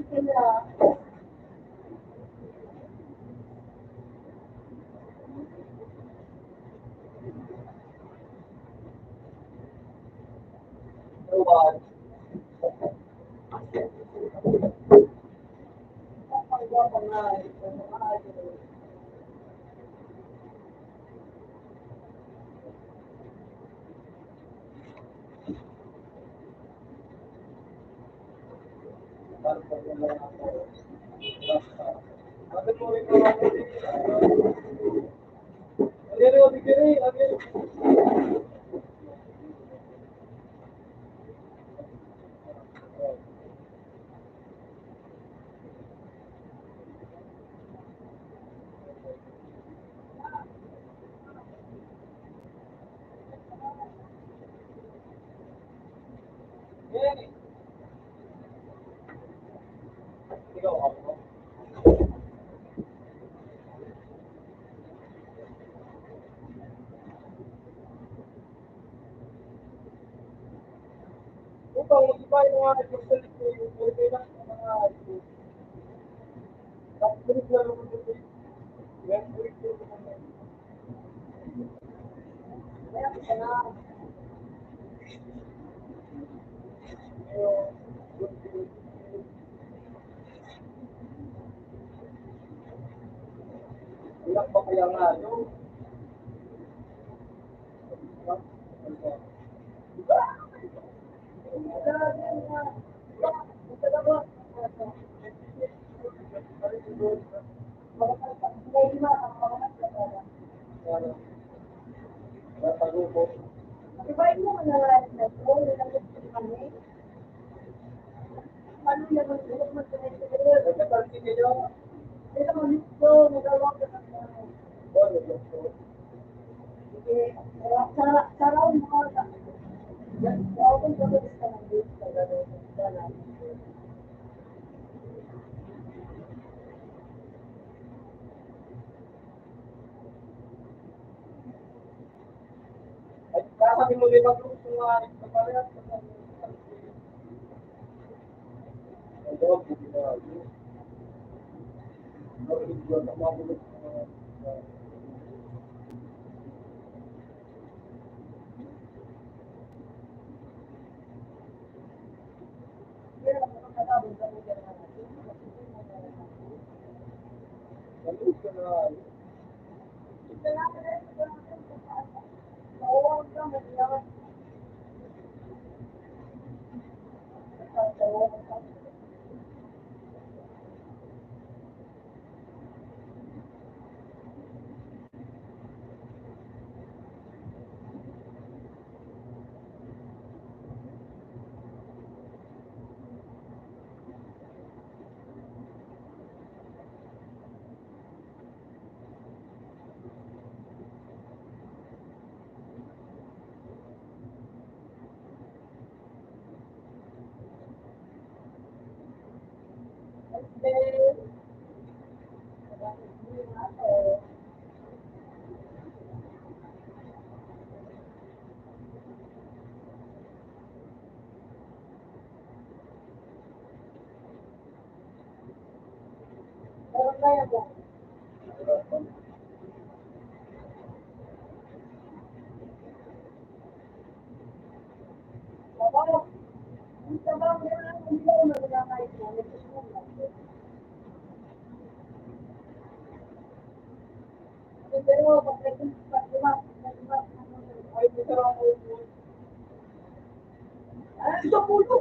sila. Upang mag-iba yung mga nagsasalit ko yung pwede lang ng mga tapos na naman ito. Yan, ulit ko ito naman. Kaya ka na. nga, no? Ibahin mo na lang na ito, nilagot ko kami. Paano niya mag-ulog mo sa ito? Ito mo dito, magawa ko na ito. Sige, saraw mo ka. Saraw ko sa mga sa mga dito, sa gano'n. At kasabi mo din mag-group kung sa parehas. Ito, hindi na. Hindi na mabulot. Nandun ka na. Ay, ito lang ako. Ito pulo.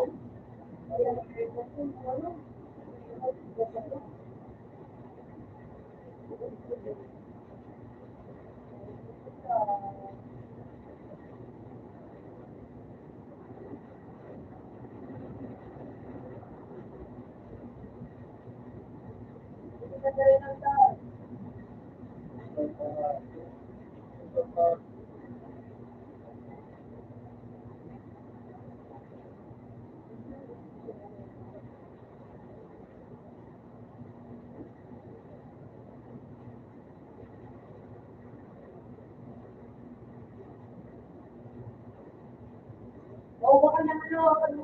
O, baka na ano, ano,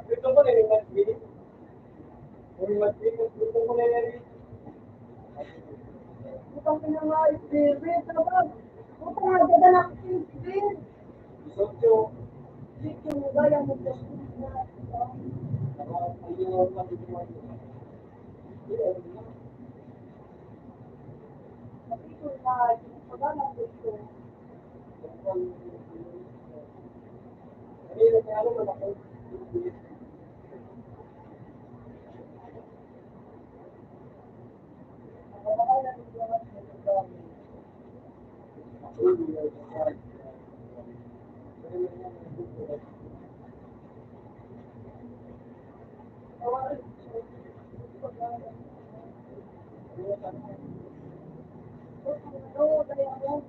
Ito mo na yung mag-meet. Kung mag-meet, gusto mo na yan. Utang ka na nga, Spirit. Ano ba? Utang nga, dadala ko si Spirit. Sosyo. Dito mo ba yung mga Ayun, mag-meet. dito na, wala na dito. Oo, kaya mo.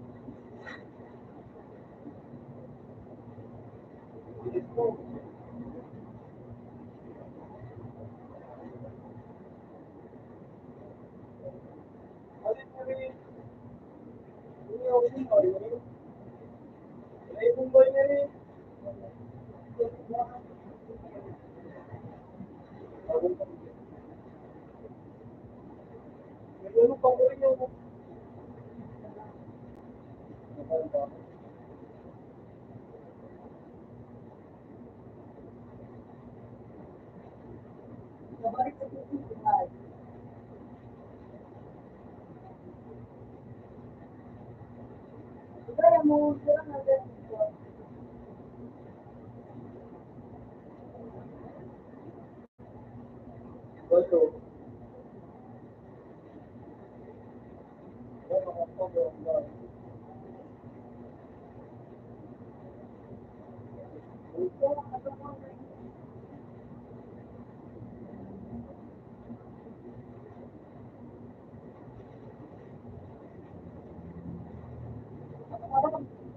Nabalik sa Pilipinas. Kaya mo, sila na dito.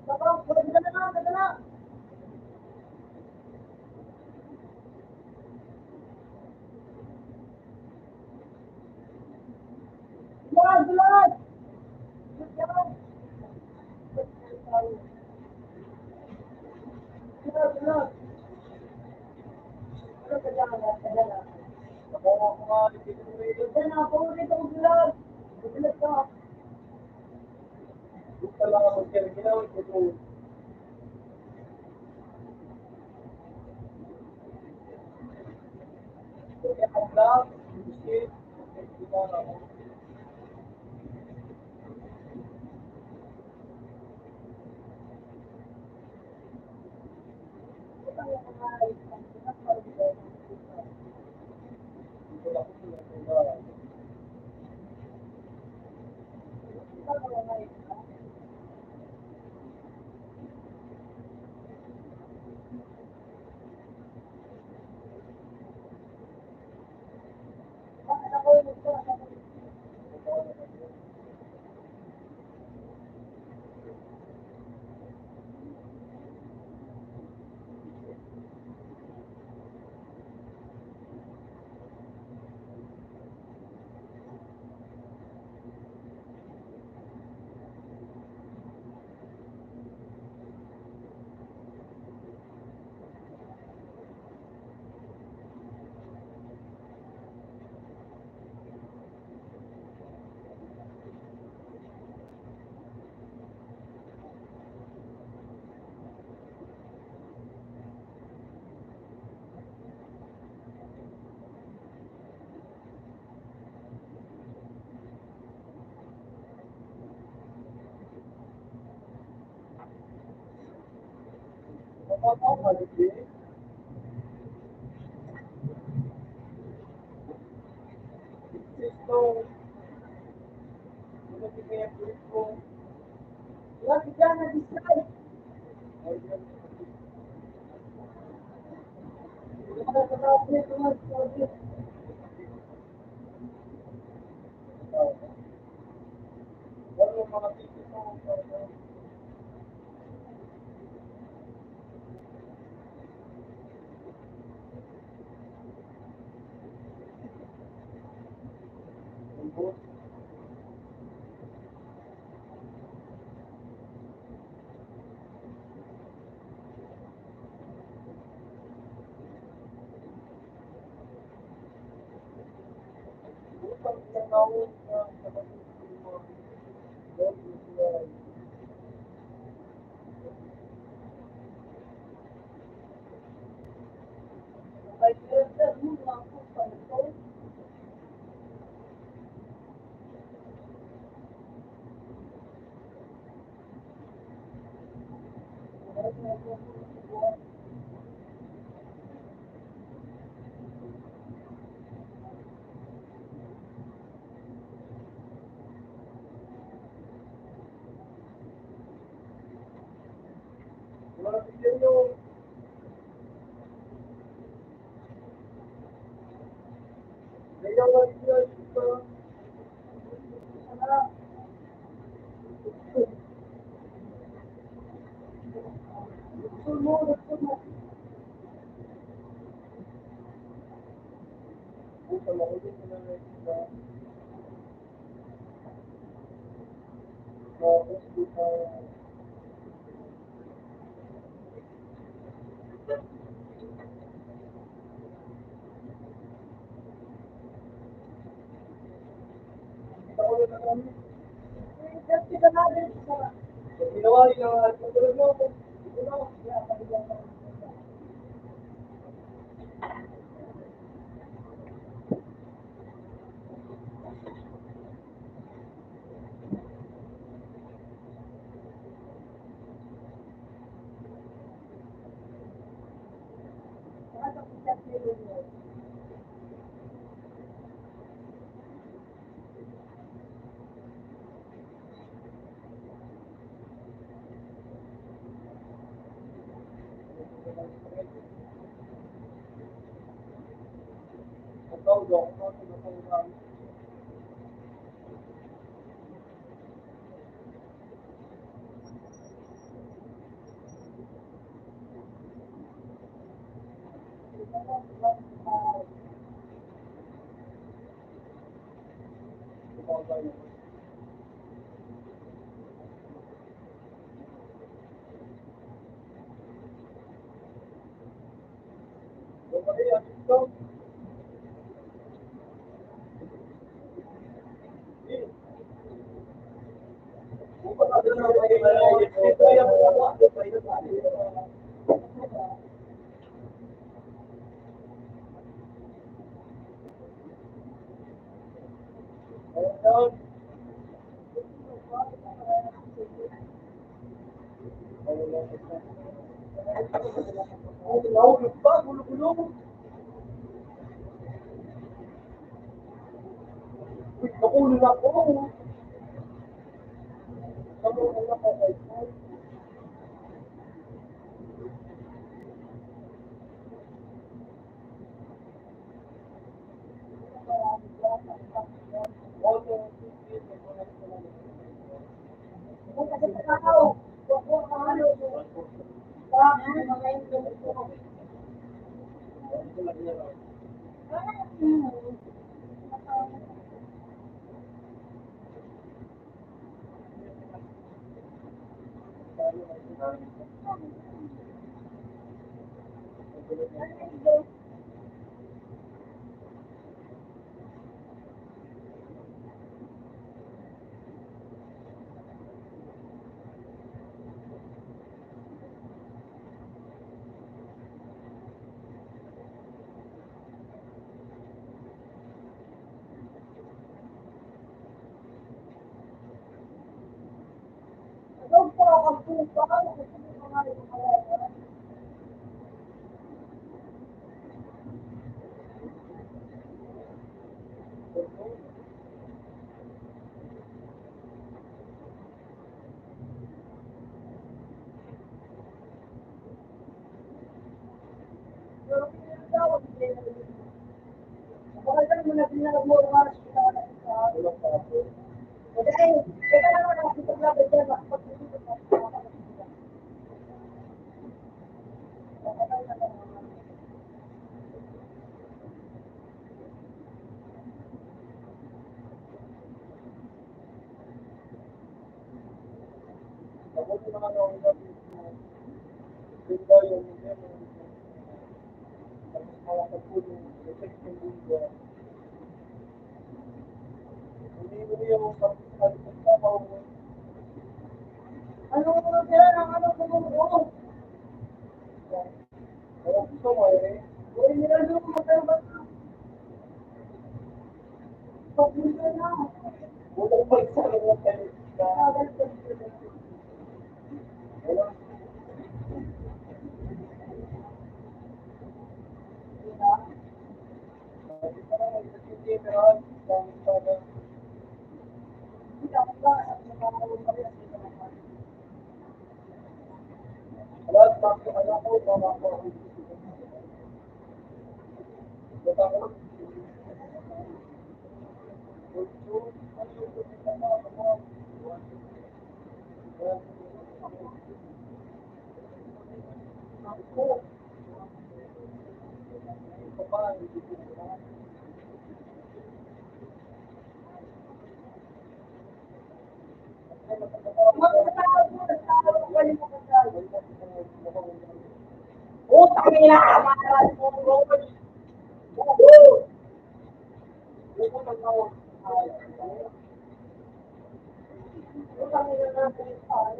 Babang, dadala. Bulat. Bulat. Ano ka dyan? Dadala. Dadala ako ulit ang bulat. Bulat ka. Utang yung mga isang pinagpalagay. Utang yung mga isang. Bakit ako yung ito? Lagi dyan, nag-decide. Pero pinagawag din. Bakit mo na pinag-more maras ka na sa dahil, teka lang ako nakasipaglapit dyan, makapag-isip ako. Ano mo yan? Ang ano ko mo? Uy, nilalo ko magkano pag-isa na. Utang ina, amaran mo, Robert. Utang ina na,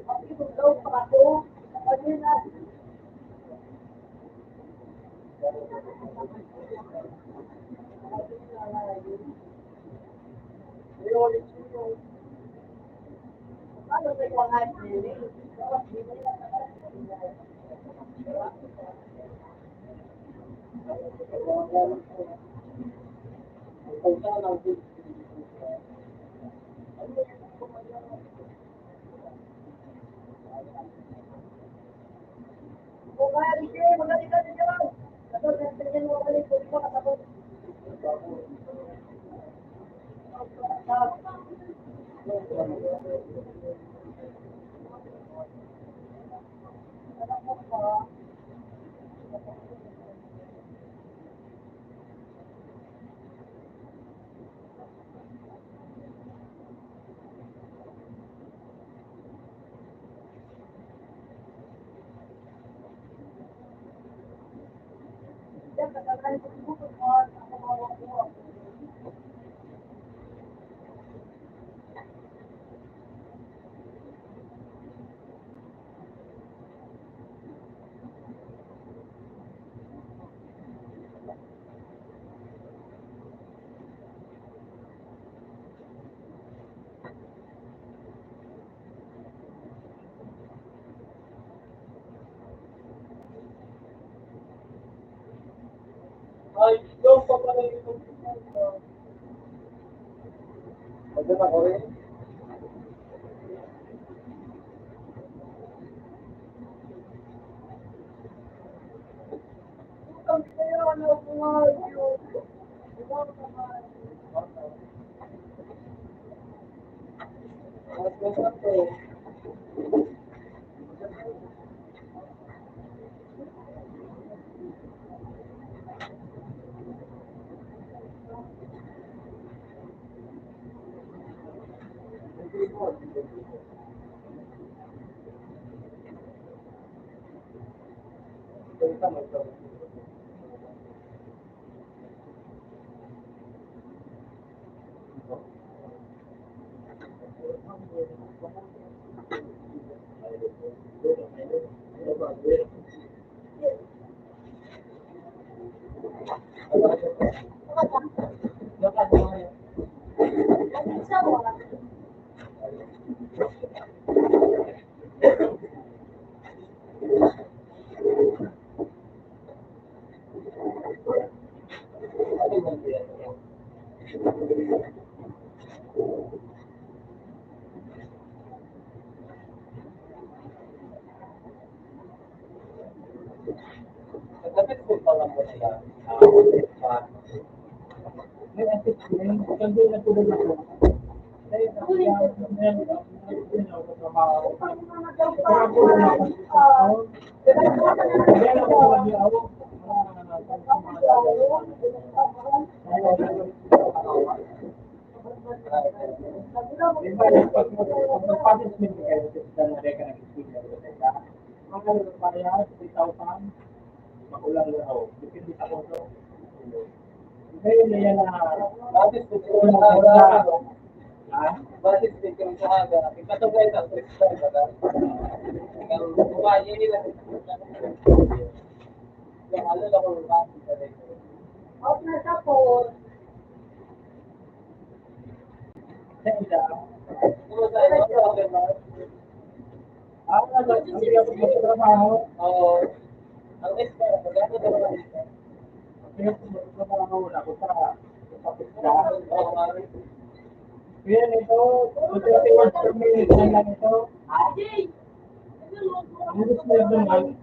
pag-ibig daw pa ako. Ayun na. Ano ba yung mga kung kaya di kayo, magaling ka din naman. Tapos, nagtigil mo balik, kung ikaw nakapag- Yan, kasalanan ko siguro, ako mawakuha. Ay, yung pa pala yung Pagod ako rin. Utang kayo, ano ko nga yun. Ikaw naman. Mas masarap eh. Isa mo, Dapat po pala mo nila. May asset din. Kasi natulog ako. Dahil ako yan, trabaho. Kaya po na ako. Kaya ako mag-iaw. Diba, pag mag-punishment kayo, sa nareka ng experience, mga kaya 3,000, makulang na ako. Depende sa koso. Ngayon na yan na, bakit ko na ha? Bakit ko na aga? Ipatugay sa kristal ba? Ikaw buhay nila. Yung ano lang ko bakit sa dito. Out na sa po. Sa ila. Kung sa ila, problema. Ako na lang, hindi ako magtrabaho. Oo. Ang expert, magkano daw ang expert? Kaya magtrabaho na ako sa kapitla. Kaya nito, 20 words per minute na lang ito. Ang gusto mo naman,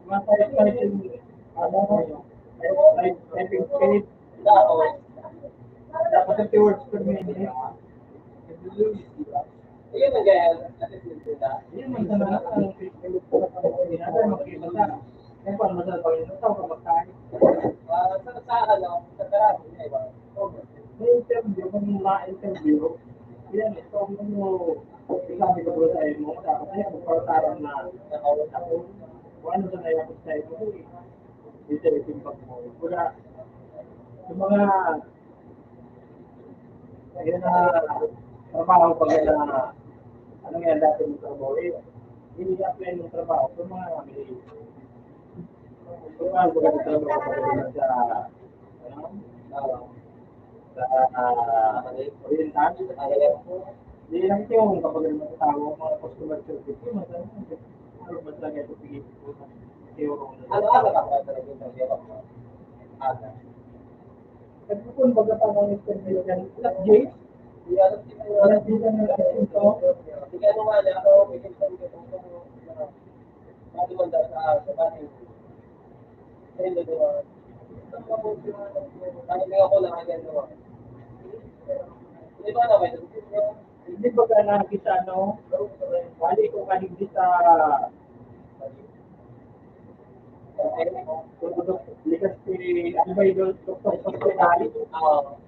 mas-exciting, typing speed. Dapat 30 words per minute. Iyon ang gaya, yun ang sana ang makikita sa kung paano masarap ang ito, tawag ka magkain. Sa ano, sa karami, iba. May interview, kung ma-interview, yan, ito mo, sabi ko ba sa'yo mo, dapat ay magpartaran na ako, kung ano sa nayakot sa'yo mo, dito yung pag mo. Kaya, yung mga, yun na, trabaho pag yan na, ano nga dati ng trabaho, ini-apply ng trabaho, kung mga may, kung ano ba ng trabaho pag yan sa, sa oriental, hindi lang ito yung kapag naman sa tao, mga customer service, yung ano ba talaga ito pigit ko sa ano ka ba talaga yung trabaho mo? Kasi kung baga pa ng interview yan, last J, alas J lang ng action to. Hindi ano nga na ako, may interview ko kung ano man sa bahay. Kaya hindi ko hindi ako lang agad naman. Hindi ba na ba ito? Hindi ba ka nakikita, no? Bali ko kanigdi sa likas si ano ba yung doktor hospitali?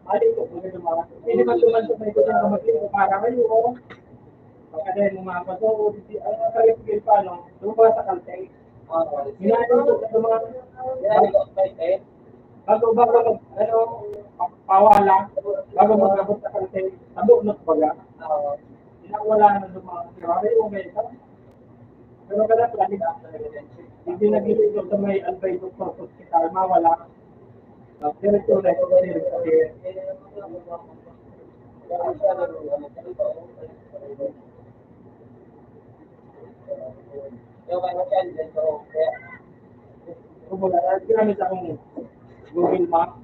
Bali ko kung ito mga hindi man tuman ko sa kamagin ko para kayo. Baka dahil mga paso, ang kalipigil pa, no? Tumaba sa kalteng. Ginagawa ko sa mga bago ano, pawala, bago mag-abot sa kalteng, sabunot baga. Wala na ng mga grabe yung may isa. Pero kada planin na hindi nag-ilig sa may Albay Doctor Hospital, mawala. Diretso na ito ba sa kaya. Kung wala, ginamit akong Google Maps.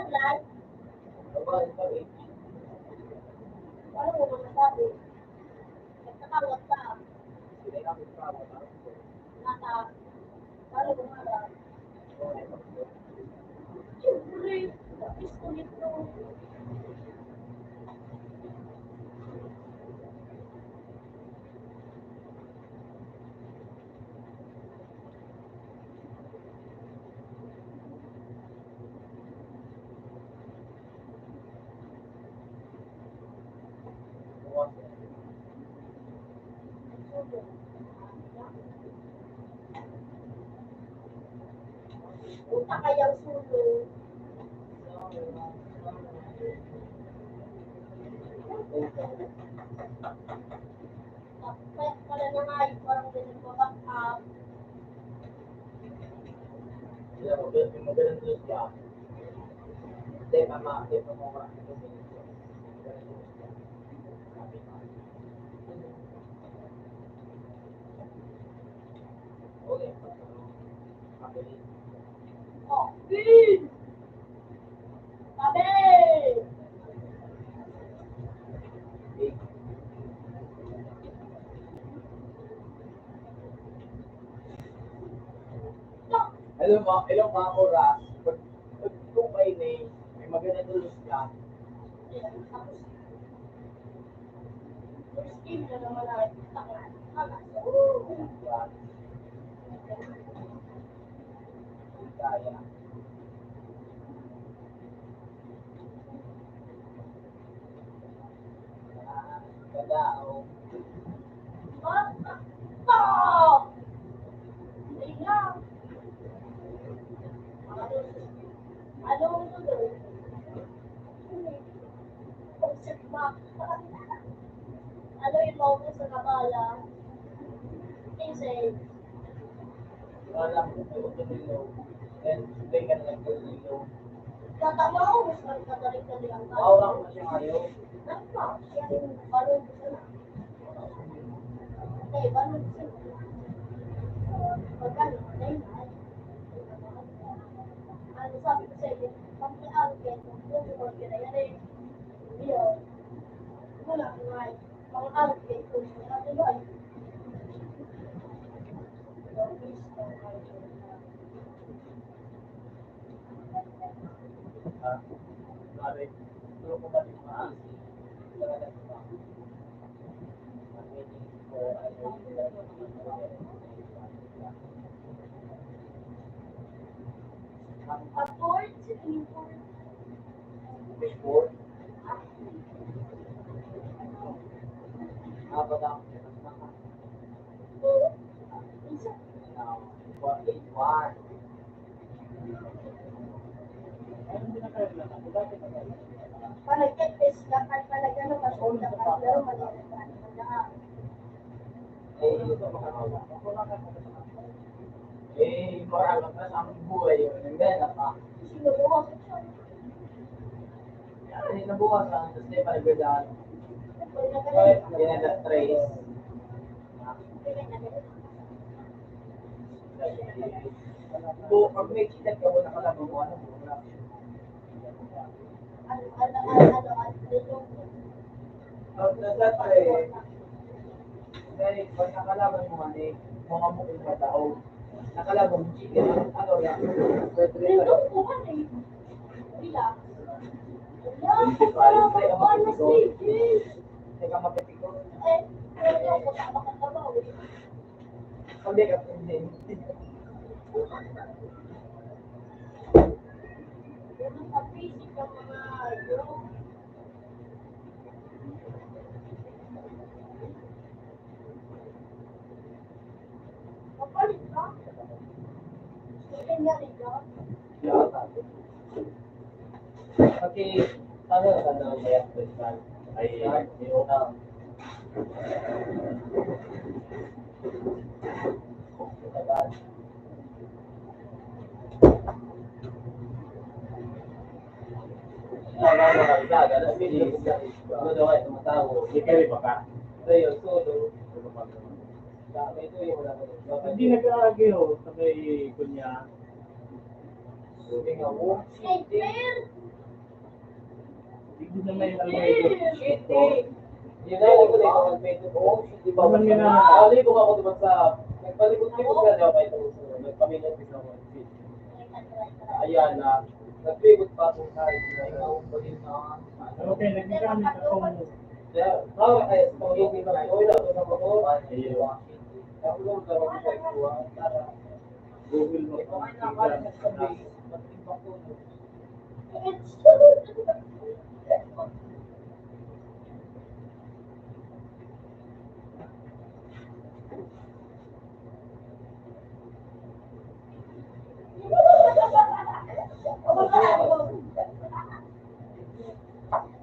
Nag-live? Ano mo ba nasabi? Nagtatawag ka. Nata. Paano mo nga? Siyempre, gusto nito. Punta kayang sulo. Pala na nga yung parang ganun ko up. Oh, Bin! Sabi! Alam mo, ilang mga oras, pag kung kayo may maganda tulos ka, First game na naman ay tangan. kaya. Ganda, o. Stop! Ayun na. Ano ang tuloy? Concept map. Ano yung moment sa kabala? Kasi, Wala ko ito nilo. And today ka na nagpulilo. katama ko, mas magkatarik-tarik ang tao. Aura ko na siya ngayon. Napa, yan, balon ko na. Eh, balon ko na. Pagkano, ayun na. Ano sabi ko sa iyo, pag may alget, kung ko na yan eh. Yun. Wala, ngay. Pang alget, kung ano yun. Mari, tulong ko ba din maas? Wala na ba? Pag-board, sinin board. Before, apat ang Isa. 181. Palagkit-test ka, kahit palagano ka, kung nakagaro, malalaman. Marami na sa aming buhay yun. And then, Sinubukan ko siya. nabukas ang tapos na panagandaan. Pag nagalit, Yan ang trace. So, pag may kita ka mo nakalaman mo, ano mo? Dahil pag nakalaman mo ano mga mukha sa tao, nakalaman mo chicken, ano yan? Pwede rin Nandun po ka eh. Relax. Yan, paano stages? Teka, mapipiko. Eh, pwede ako makatabaw eh. Hindi ka hindi. Ganun ka basic ang mga bro. Kapalit ka? Kanya rin ka? Okay, ano ang kaya festival? Ay, yung Hindi nag-aagi ho sa may kunya. Sabi nga, oh, Hey, shit, eh. Claire! Hindi na may almedo. Shit, eh. Yun na, ko dito, almedo ko. Oh, shit, di ba? Naman yun na. Nakalikot ako diba sa, nagpalikot-likot ka daw kayo ito. Nagpamilya din ako. Ayan na. Nagpikot pa akong kahit na yung bagay na. Okay, nagkakamit akong Ay, hindi ba? Okay lang, ito na ako. Ayun. Ako lang daw ako sa ikuha. Google mo. Ito ay nakalit sa base. Matimbang ko. It's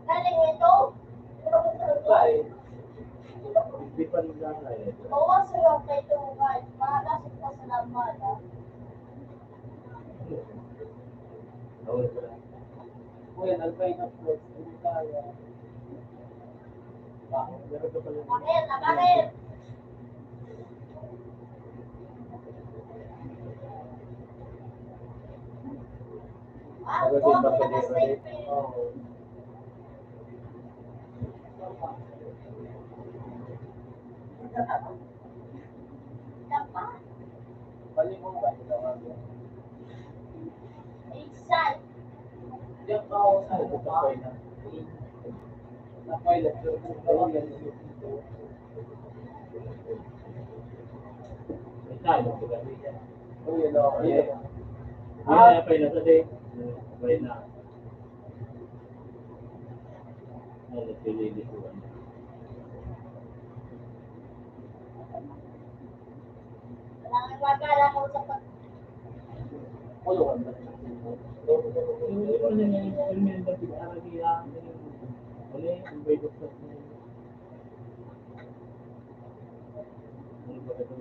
Galing ito. Ay, Hindi pa nagkakaya. Oo, sa'yo kay ito guys. Makakasin ka sa lamada. Nawala ko lang. kuya, nalpay na po. Hindi kaya. Meron ka pala. Bakit? Bakit? Ah, Magasin oo, ba may pwede naka-slide ulit? pa yun. Oo. Yan pa? Balik mo ba? Ito nga. Excited. Diyan pa ako sa ito pa. Na-pilot. May tayo ko kami yan. Oh, yun o. Ayun. Ah, pa na sa day. Okay na. Ay, nagpilili ko. Kailangan magkala ko sa pag... Kulungan ba? Hindi ko na yung ilmin ba si Aragia. Ano yung may doktor mo? Ano ba ito?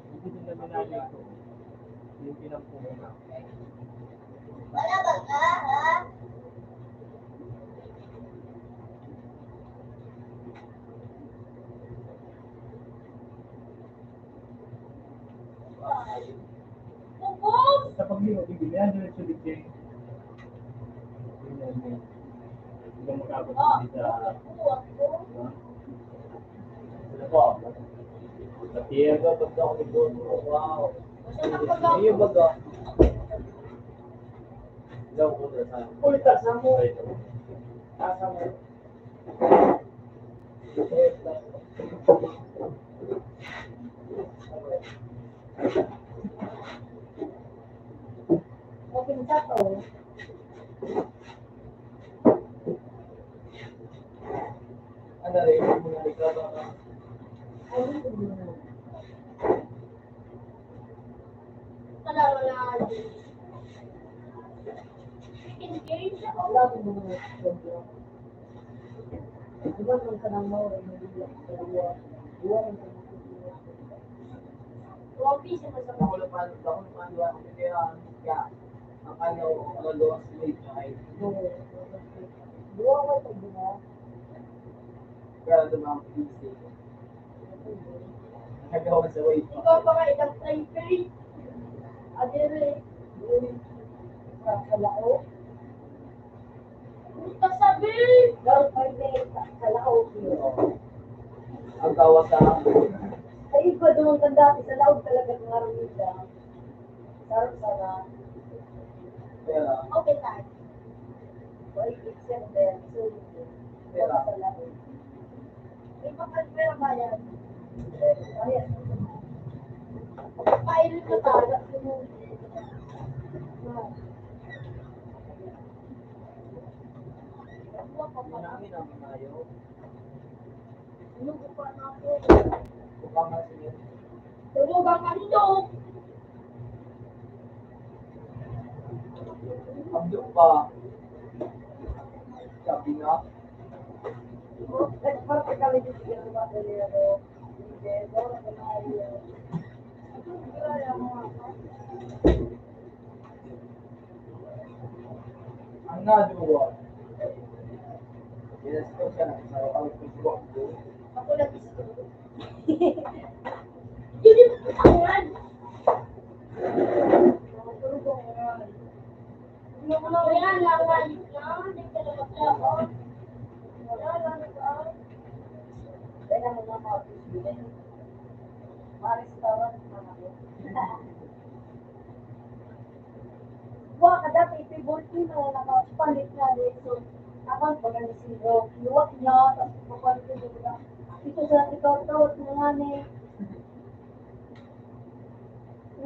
Hindi din naman namin ito. Yung pinampunan. Wala ba ka, ha? Bubog! Sa pag-iwag, bibigyan doon sa ligay. Hindi mo makabot Oh, sa buwag mo. Ano po? sa pier. Wow. Basta napagawa. Ayun baga. Daw ko na sa. Ulitas na mo. Asa mo. Okay, sa to. Ano rin, mo na ikaw ba? Ay, hindi mo na. Kalaro na adi. Engage ako. Lagi mo na ito. Diba nung kanang mo, ay nabigla sa dua. Dua ang pagkakasiwa. Ropi siya sa Ako na paano ba? Ako na paano ba? Hindi kaya ang kanya ang luwas late ay Dua ko ito gina. kaya dumang PC. Nagawa sa way. Ikaw pa nga ilang taipei. Adere. Sa lao. Punta sabi. Dapat may day sa lao. Ang gawa sa Ay, iba doon tanda. Sa lao talaga ng aramida. Sarap-sara. pera. Okay tayo. Ay, except then, so, Pera. sa lao. May pagkakpera ba yan? Ayan. Pilot na tayo. Hindi namin ang mayo. Ano ko pa na ako? Upang nga siya. Tulog ang kandog. Abduk pa. Sabi nga. Nagparte kami dito sa mga dalero. Hindi, doon ako na ayaw. Ang naduwa. Yes, ko siya na sa Facebook. Ako lang gusto. Yun yung Ayan! Ayan, lawan. Hindi ka na maglaban. Kaya mo na mga pisiin. Maris tawag na ako. Wah, kada favorite mo na nakapalit na dito. Ako pag ano si Rock, iwak niya, tapos papalit ko na. Ito sa ikaw-tawag na nga ni.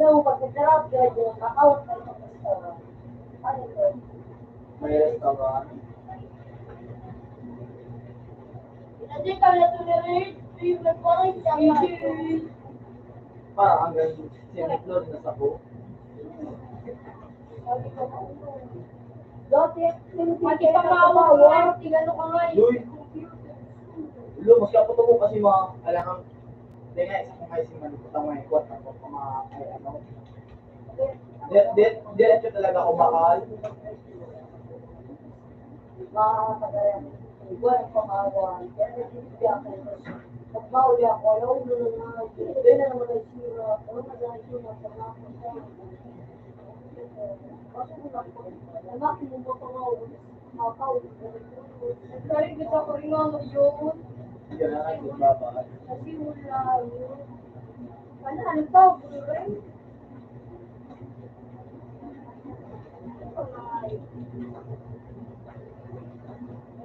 No, pag nagdarap ka dyan, kakawat na ito sa restaurant. Ano ito? May restaurant. Hindi ka na ito na rin. Favorite ko rin siya. Parang hanggang sinipload na sa po. Dati, hindi pa mawawar. Tingnan ko nga Luy! Lu, mas kaputo ko kasi mga alangang hindi nga isa kong kaisi maniputang mga ikwat na po mga ay ano. Diretso talaga ako bakal. makakagayan. Igual ang pamahawan. Kaya nagtitipid ako. Pag mauli ako, alam mo na nga. Hindi na naman ay sira. Alam mo na ay sira. Pag-ako siya. Kasi mo na po. Lalaki mo ba pangawin? Makakawin. Nagkarin kita ko rin nga yun. Hindi na nga yung babal. Kasi wala yun. Wala, ano pa? Rin?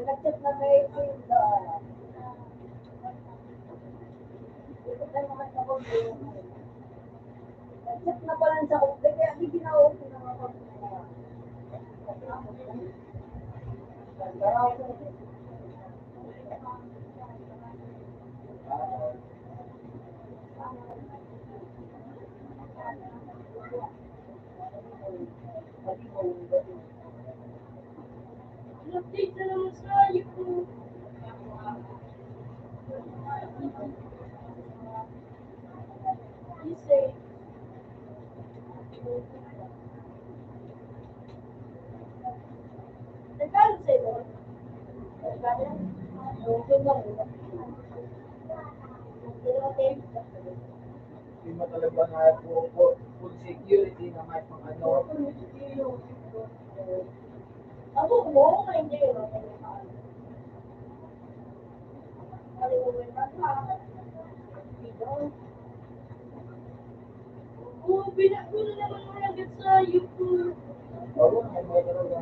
Nag-chat na may yung daan. Ito tayo mga sa kumbi. Nag-chat na pala sa kumbi, kaya di ginawa ko na mga kumbi. Update na naman sa YouTube. You say. Nagkano sa'yo? Nagkano? Yung lang. Hindi mo talaga na full security na may pang ano. Ako mo, hindi. Oo, pinakuna naman mo agad sa YouTube. Oo, may mga talaga.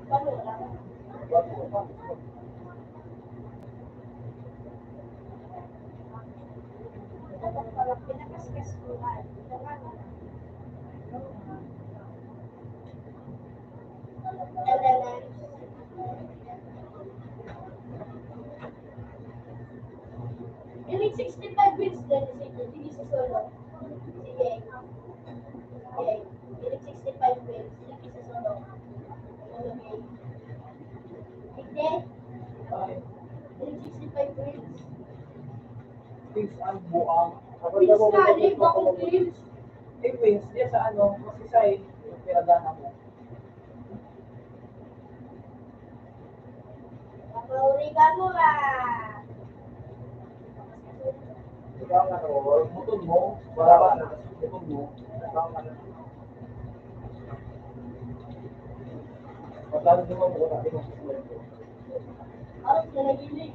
Paano lang? Parang pinakaskas ko na. Yung 65 wins din, sige sa solo. Sige. Okay. Yung 65 wins, sige sa solo. Solo game. Hindi. Yung 65 wins. Things ang buang. Wins nga, di ba kung wins? Wins, diya sa ano, kasi sa yung pinagana mo. Makauri ka mo ba? Ikaw nga no, buton mo, baraba na, buton mo, ikaw nga na. Pagkano din mo muna, di mo susulit. Aros na nagili.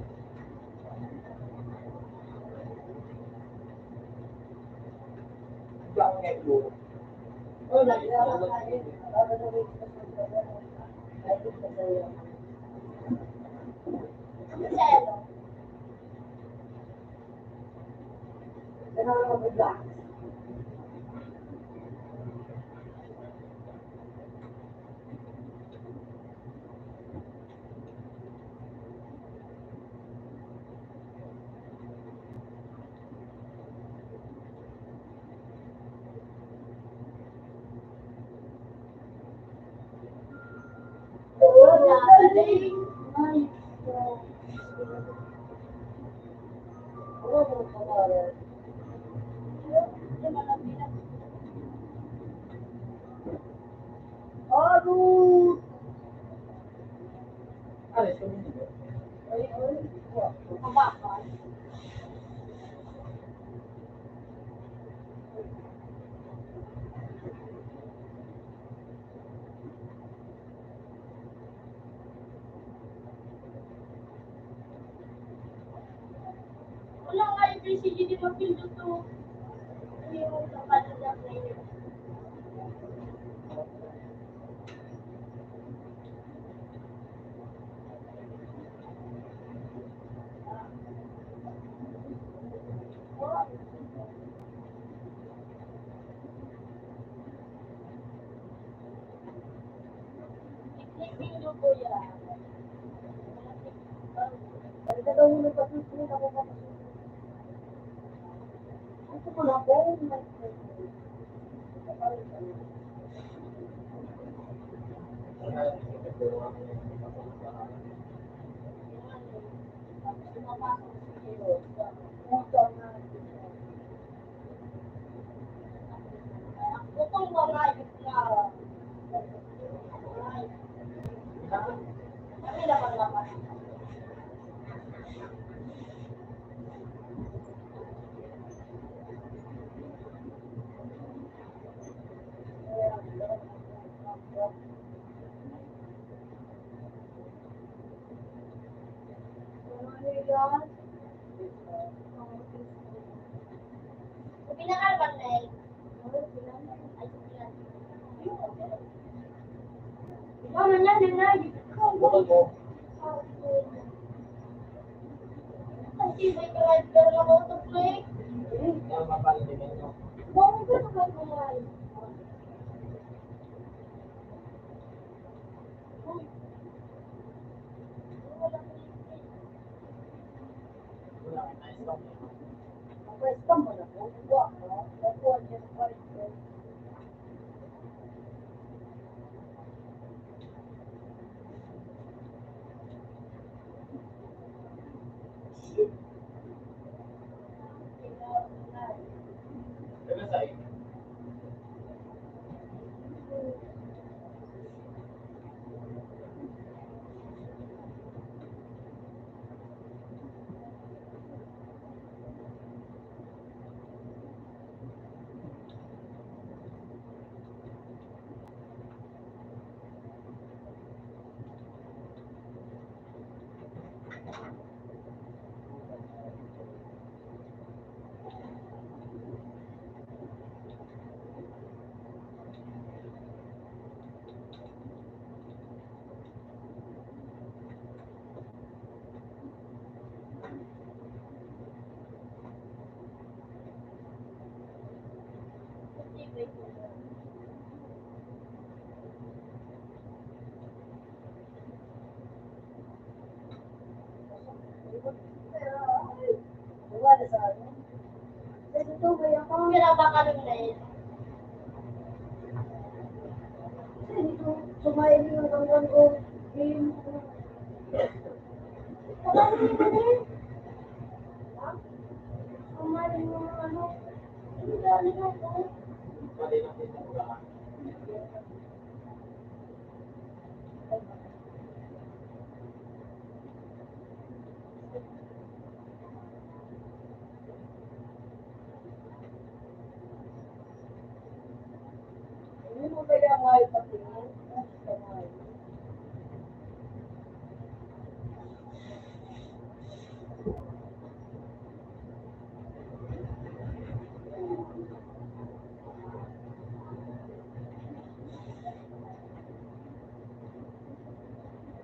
Ikaw nga ito. Oh, naglalang tayo. Para na rin sa solo. Ay, sa solo. Selo. Ano ba? Wala, galing. Ay, ano mo pangalan? Aduh! Alis kami nito. Mabakal. ito yung si Gini Mapindot to. Ano yung kapalan na player? Pindot ko yan. Pagka daw mo nagpapisulit ako kapasulit. Ito ko na po. Bukong mamayos na. Kami naman naman. Pinakalaban na eh. Ikaw na yan, yun na. Bukod mo. Kasi may driver na ako to play. Yung mapalitin nyo. Bakit ko naman kumain? Wala, nice lang. Pwesta mo na po. Buwak mo. Nakuha niya sa kwarto. Diba sa'yo? Wala sa akin. Kasi ito ba yung kung pinapakalong na yun? Kasi dito, sumayin yung hanggang ko. Game. Kapag hindi mo din. Sumayin yung ano. Hindi dali mo ko. Mali lang din sa mga. Hindi mo kaya ngayon patingin.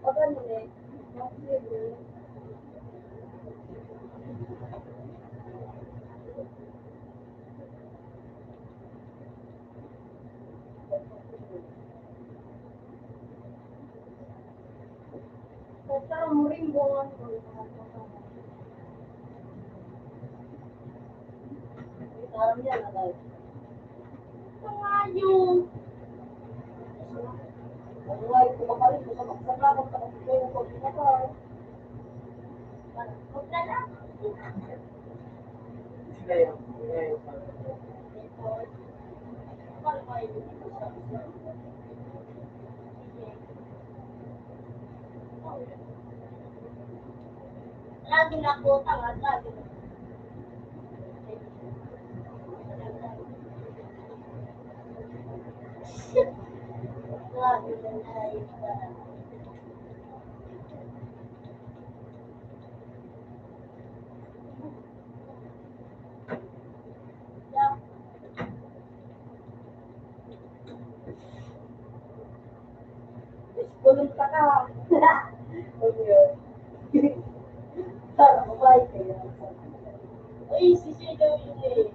Pag ano eh, mas libre. Basta murimbongan ko. Parang yan, alay. Ito nga yung... Ano nga yung kumakalit ko sa magsasakot sa kasi yung pag-inakar. Huwag na lang. Sila yung. Sila yung. Lagi na po tanga, lagi na. Lagi na. Kulunta ka. Okay, yun. Para mabay kayo. Uy, si Shado yun eh.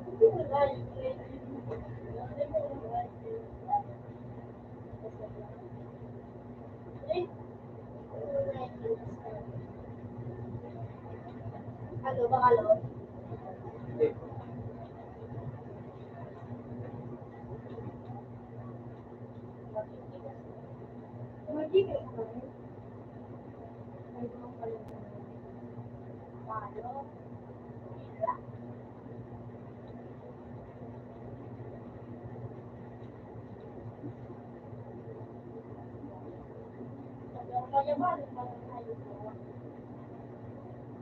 Hindi mo na yun eh. Hindi mo na yun. Eh, Ano, bakalo? Hindi. Magiging ka rin. May mga pala na bakalo. kaya ba, parang tayo ko.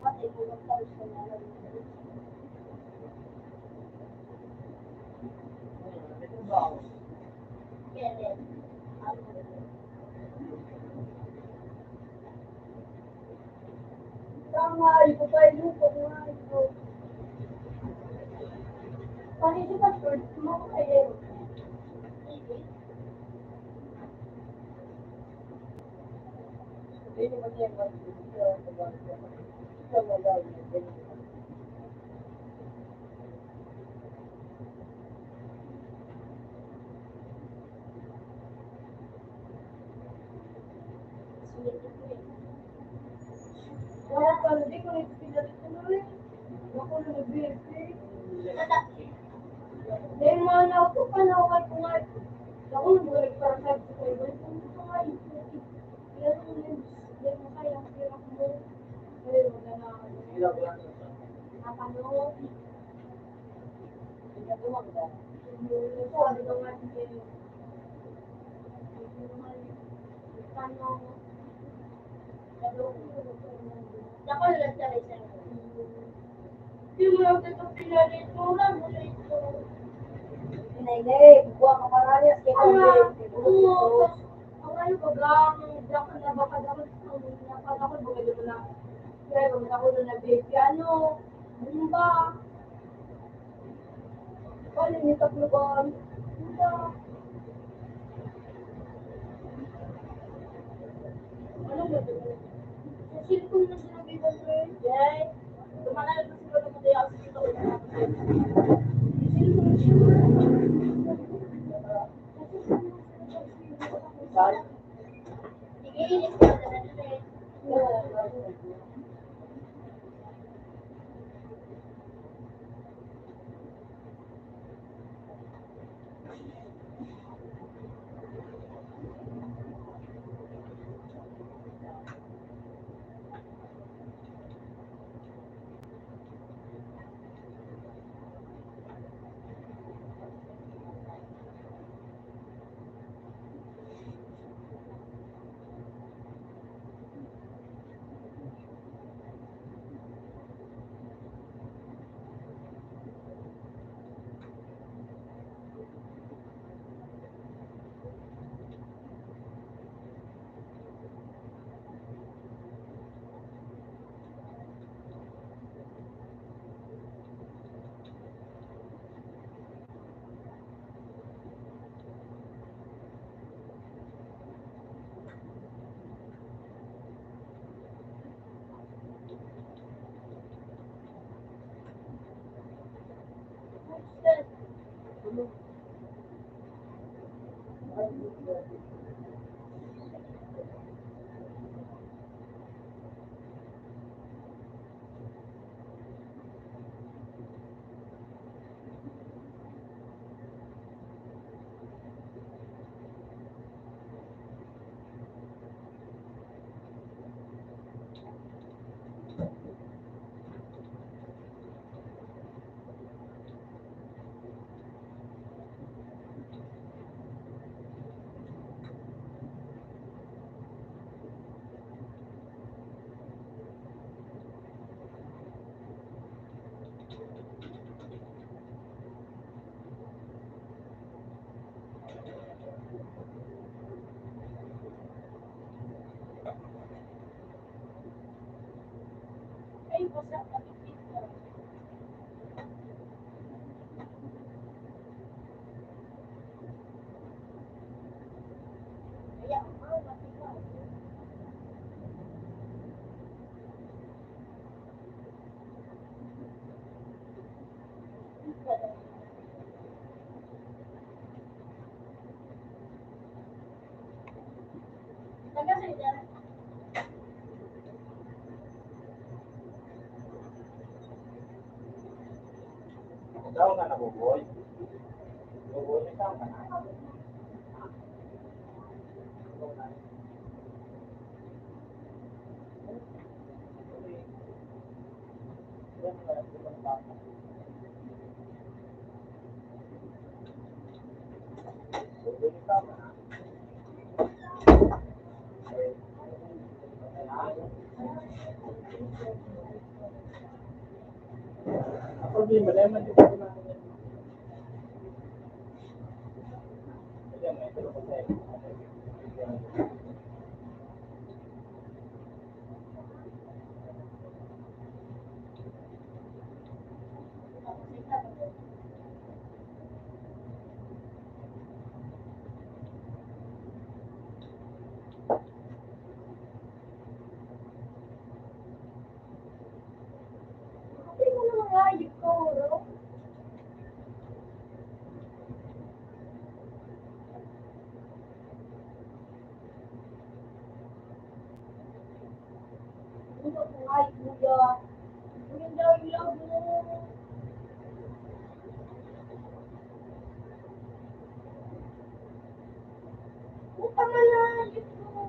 Pati kung magtawag ka na lang. May trabaho. Kaya, Tama, ito pa yun. Tama, ito. Pati ito pa, short mo kayo. Hindi naman yan mag-ibig sa trabaho. Ikaw magagawin. Ganyan. sulit ko eh. Wala pa, hindi ko rin pinatuloy. Ako na nag-birthday. Dahil mga naupo pa na ako kahit nga. Ako nag-birthday para sa ko kayo. Kung ito nga yun. Yan ang limbs. Dahil mo kaya ang hirap mo. Dahil mo na Sige lang, wala na siya. napanood. Hindi ka tumanda. Sabi ko nga din. Tanong. Ako lang sa isa. Hindi mo lang ito pinalituran mo na ito. Nay, buwa ka parayas. Kaya ka Oo. ang ano ba gang dapat na baka dapat ang nakakot mo ganito na. Kaya kung ako na nag-baby, ano ba? Ano ni tatlo ba? Ano ba ito? Sa cellphone na sinabi ko ko eh. Yay. Tumanay ko siguro mo tayo sa ito. Cellphone siya. Saan? Sige, inis ko na rin eh. Daw ka nabuboy. Buboy ka ka na. Buboy ka ka na. Problema dahil man dito ko natin yan. Hindi mo naman nga, yung kuro. Hindi mo nga, kuya. Kuya daw yung love mo. Puta nga na, yung kuro.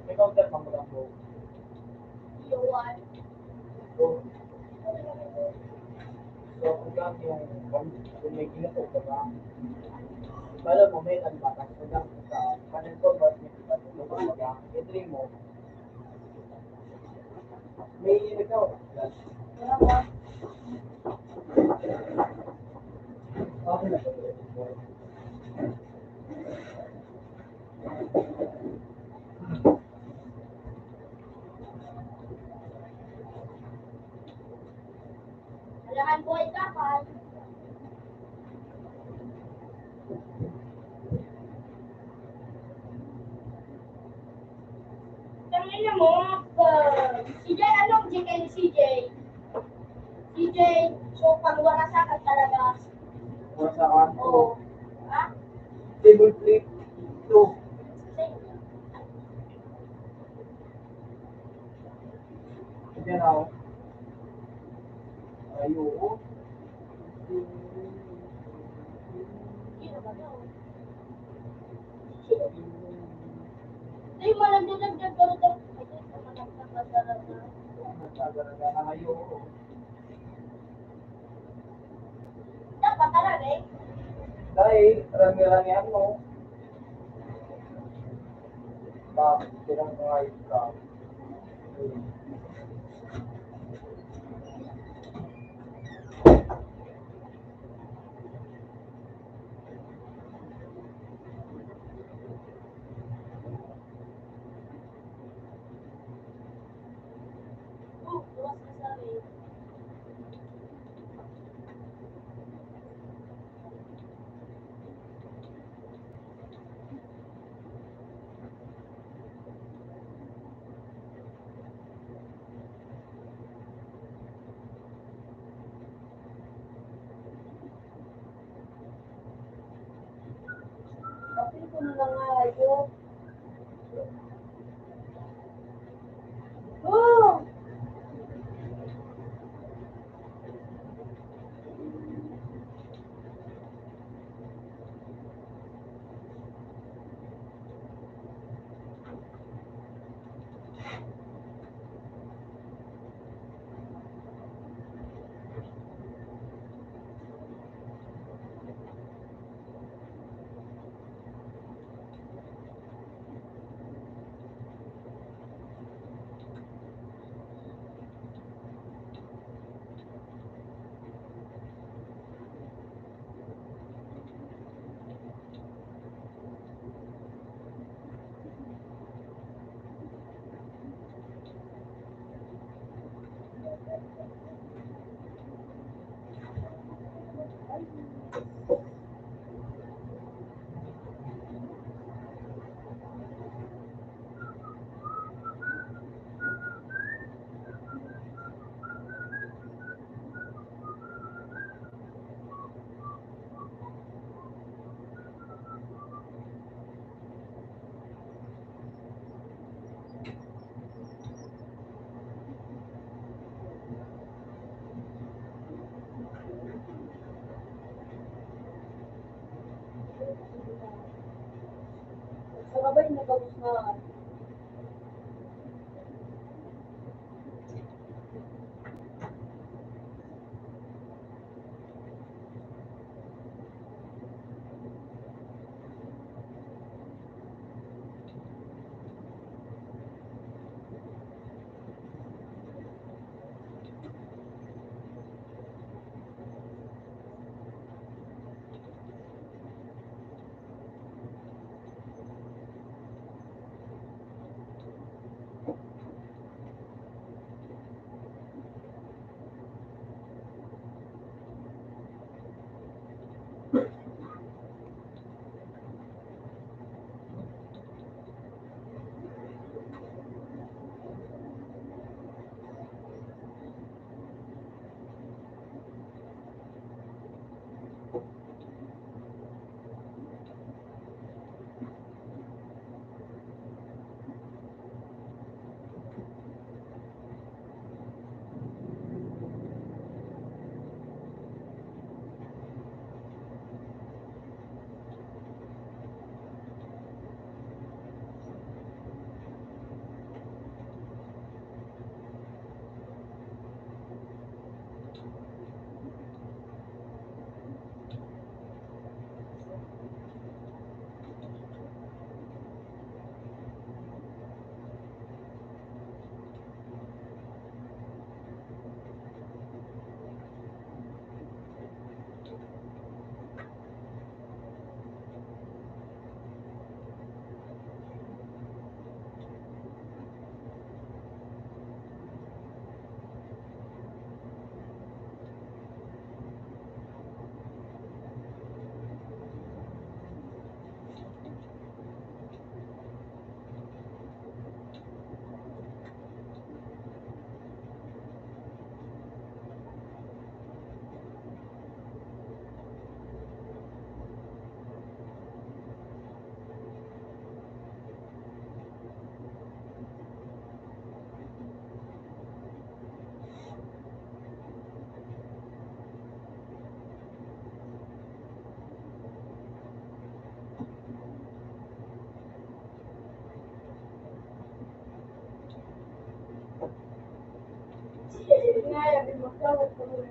May counter pa mo lang po. Iwan. So, kung lang kung may ginagawa ka ba, bala mo may batas kung lang sa panel ko ba, i-dream mo, may ikaw. Wala mo. Okay na. Kailangan buhay ka, Pai. Tangina mo, CJ, anong CJ ni CJ? CJ, so pagwarasakan talaga. Kung sa kanto, Oo. Ha? table flip, 2. Diyan ako. Ayoko. Hindi mo lang dinagdag ka rin. Nagkagaraga na ayoko. Dapat talaga eh. Dahil, rami-ramihan mo. Bakit silang mga ka? Luwas ka sa rin. Kasi ko na lang ayok. Oh! Sa kabay nagabos na. Nga, yabi mo ka, wag ko rin.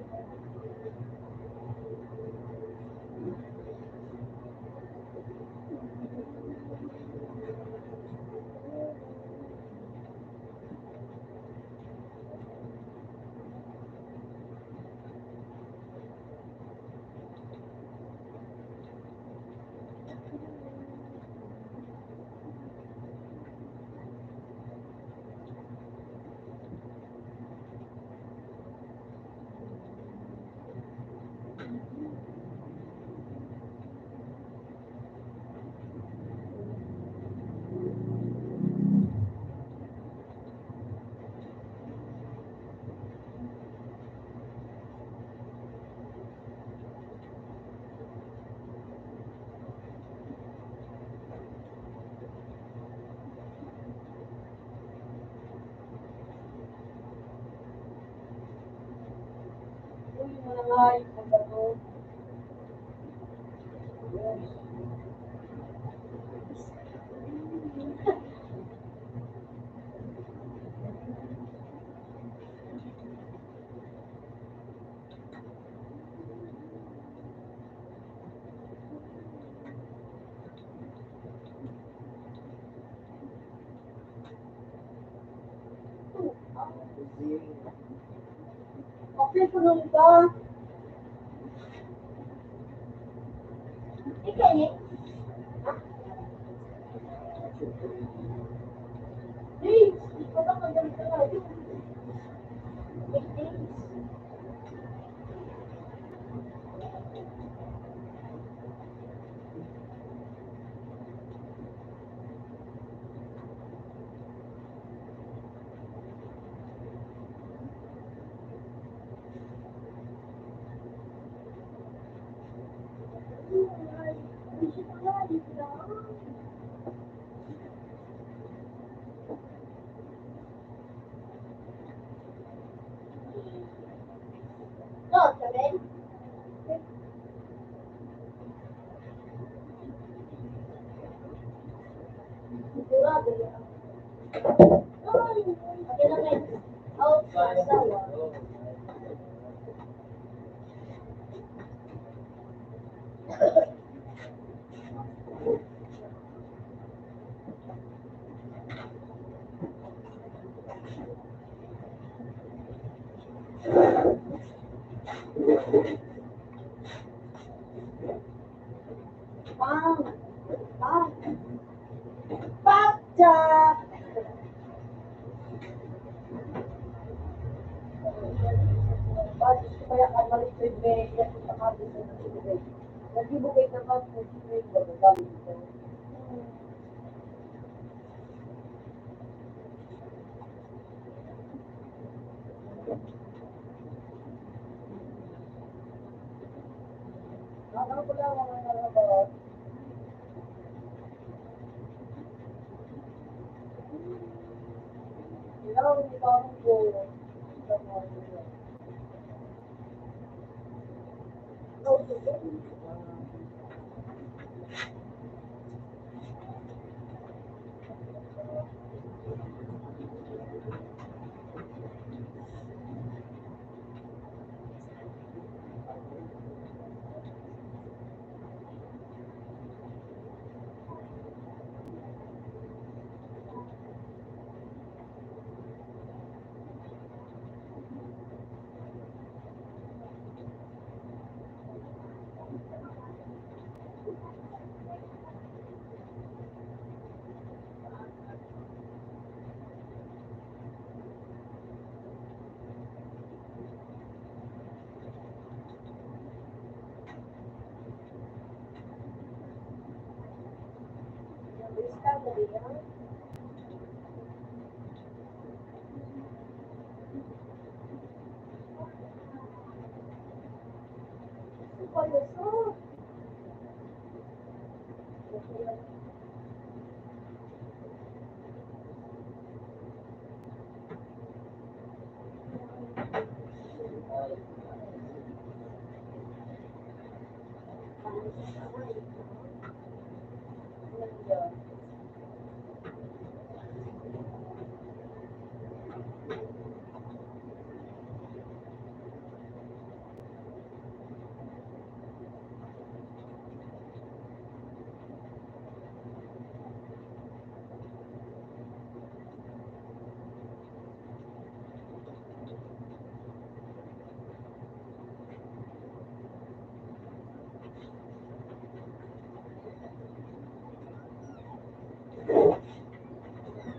Uy, mo na nga yung pagbato. Okay, tulong ka. Ikaw ni? Hey, ikaw ba kang ganito na? No, sabihin. Sigurado yan. Ay, okay lang yan. Out sa asawa. Pang! Pang! Pakcha! Bakit ko kaya kabalik sa ibig? Kasi pakabit sa ibig. Nagibukay na ba sa ibig? Magagamit ito. Ano ko lang mga nalabas? Ilaw, hindi ka ako sa mga nila.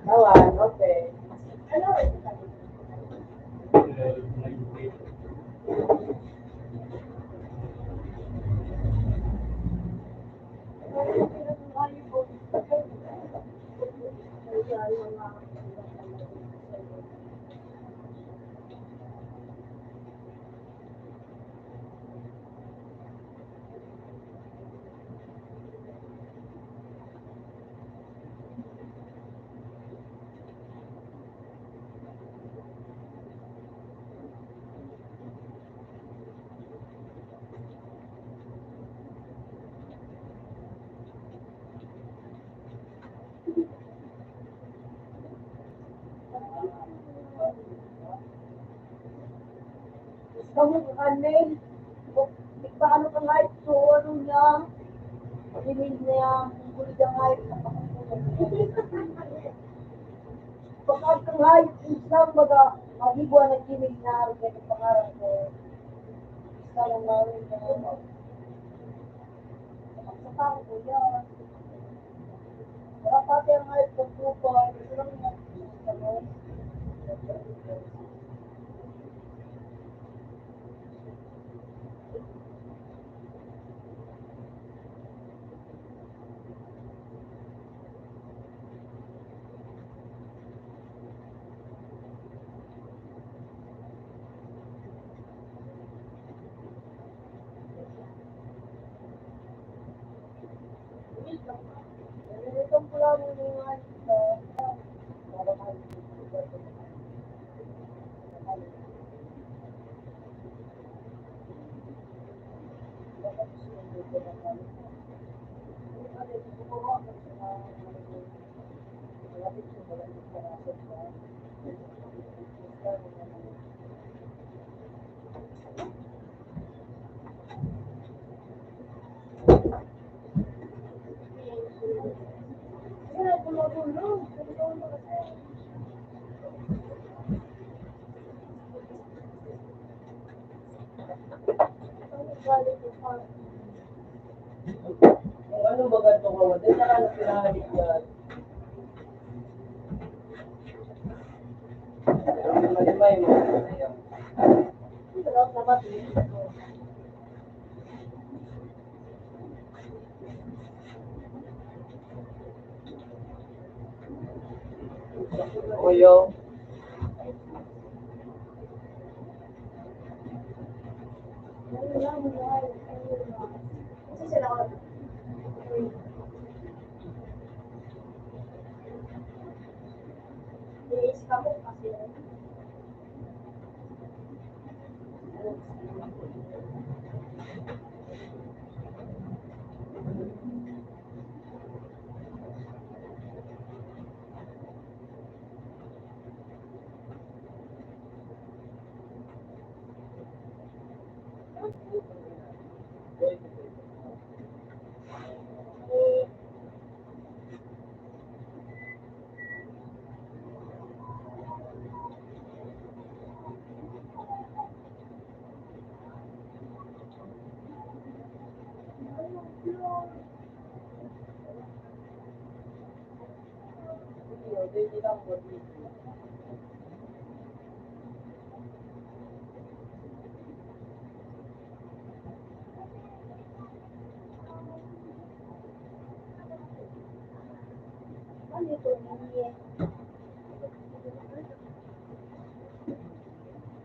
Awan, okay. Ano? Kamu kanin, paano ka nga ito, ano niya, pag-ibig niya, kulit ang nga ito, pagkat ka nga ito, isang baga, magigwa na kinig na, kaya pangarap ko, isa lang nga rin na, sa tao ko yan, wala pati ang nga ito, pagkupay, ito lang nga, ano, Kung anong ba ganito ka, wala na ka na pinahalik yan. Malimay mo. Ayan. Uyo.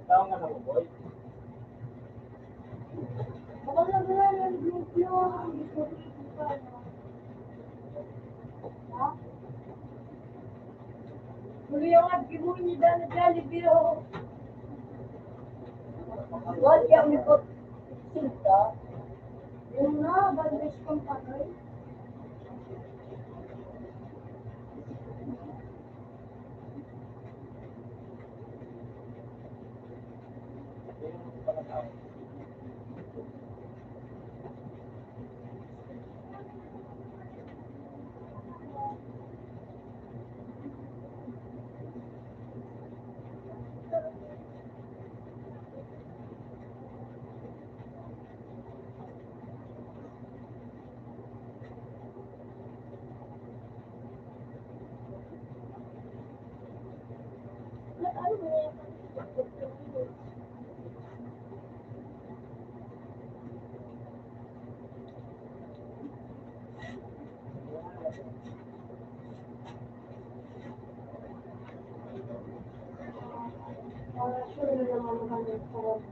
Tao nga na mo, boy. Muli yung at-gibuhin niyo dahil na Jollibee, oh. Wal yang ikot cinta. Yung na, bandage kong panoy. Sure na naman kami po.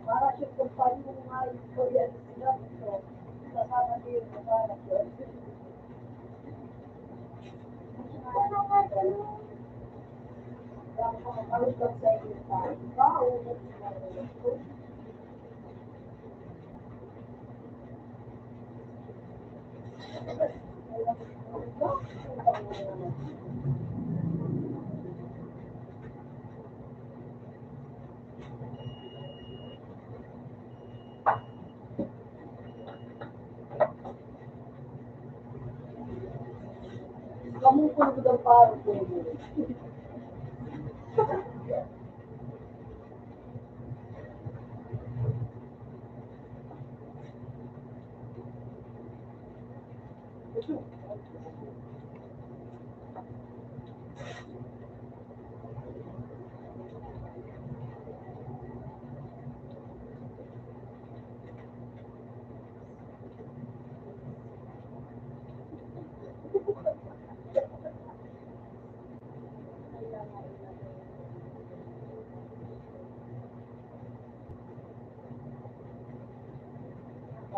Para siya kung paano mo nga yung Korea sila. So, kasama din yung para siya. Ano nga ganun? Kaya kung makalusap sa inyo sa ikaw, kamukul ko daw para po.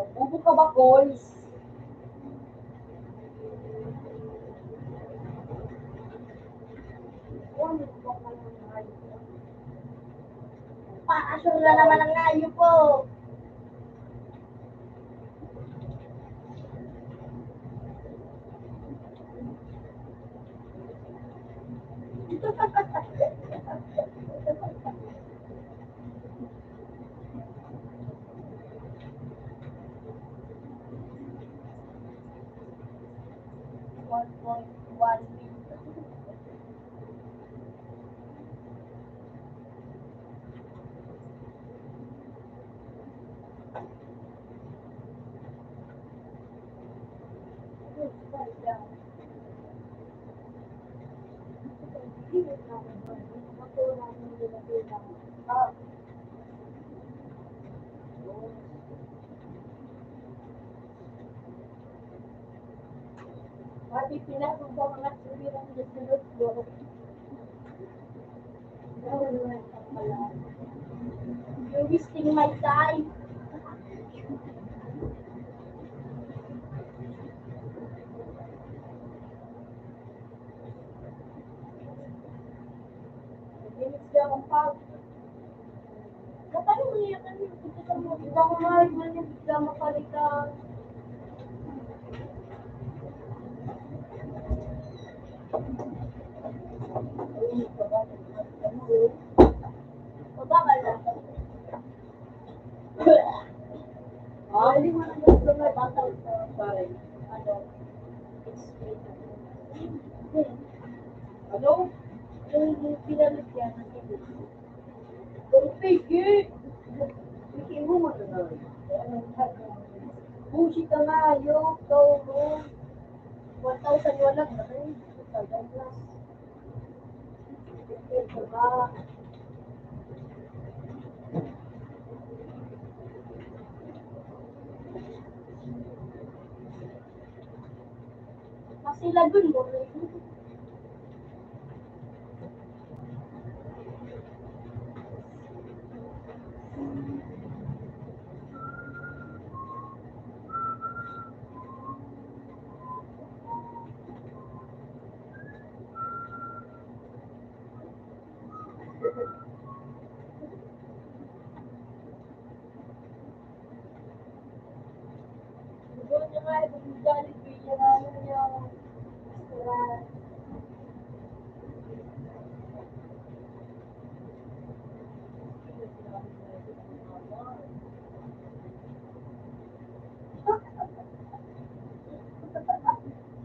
Bubo ka ba, boys? Paasyon na naman ang ngayo po. $1.1 million. Pati pinakong ba mga suliran ng sunod ko? You're wasting my time. Minutes lang ang pag. Kapag mo niya kami, ito sa mga ibang mahal mo niya, bigla mapalitan. Mababa lang. Hindi mo na gusto na bata ito. Sorry. Ano? Ano? Yung pinalit yan. Pigi! Pigi mo mo na. Bullshit ka nga. Yung go mo. 1,000 wala na rin. 1,000 plus. Ito ba? Kasi lagun mo rin. Doon niya nga, yung Jollibee niya nga yung restaurant.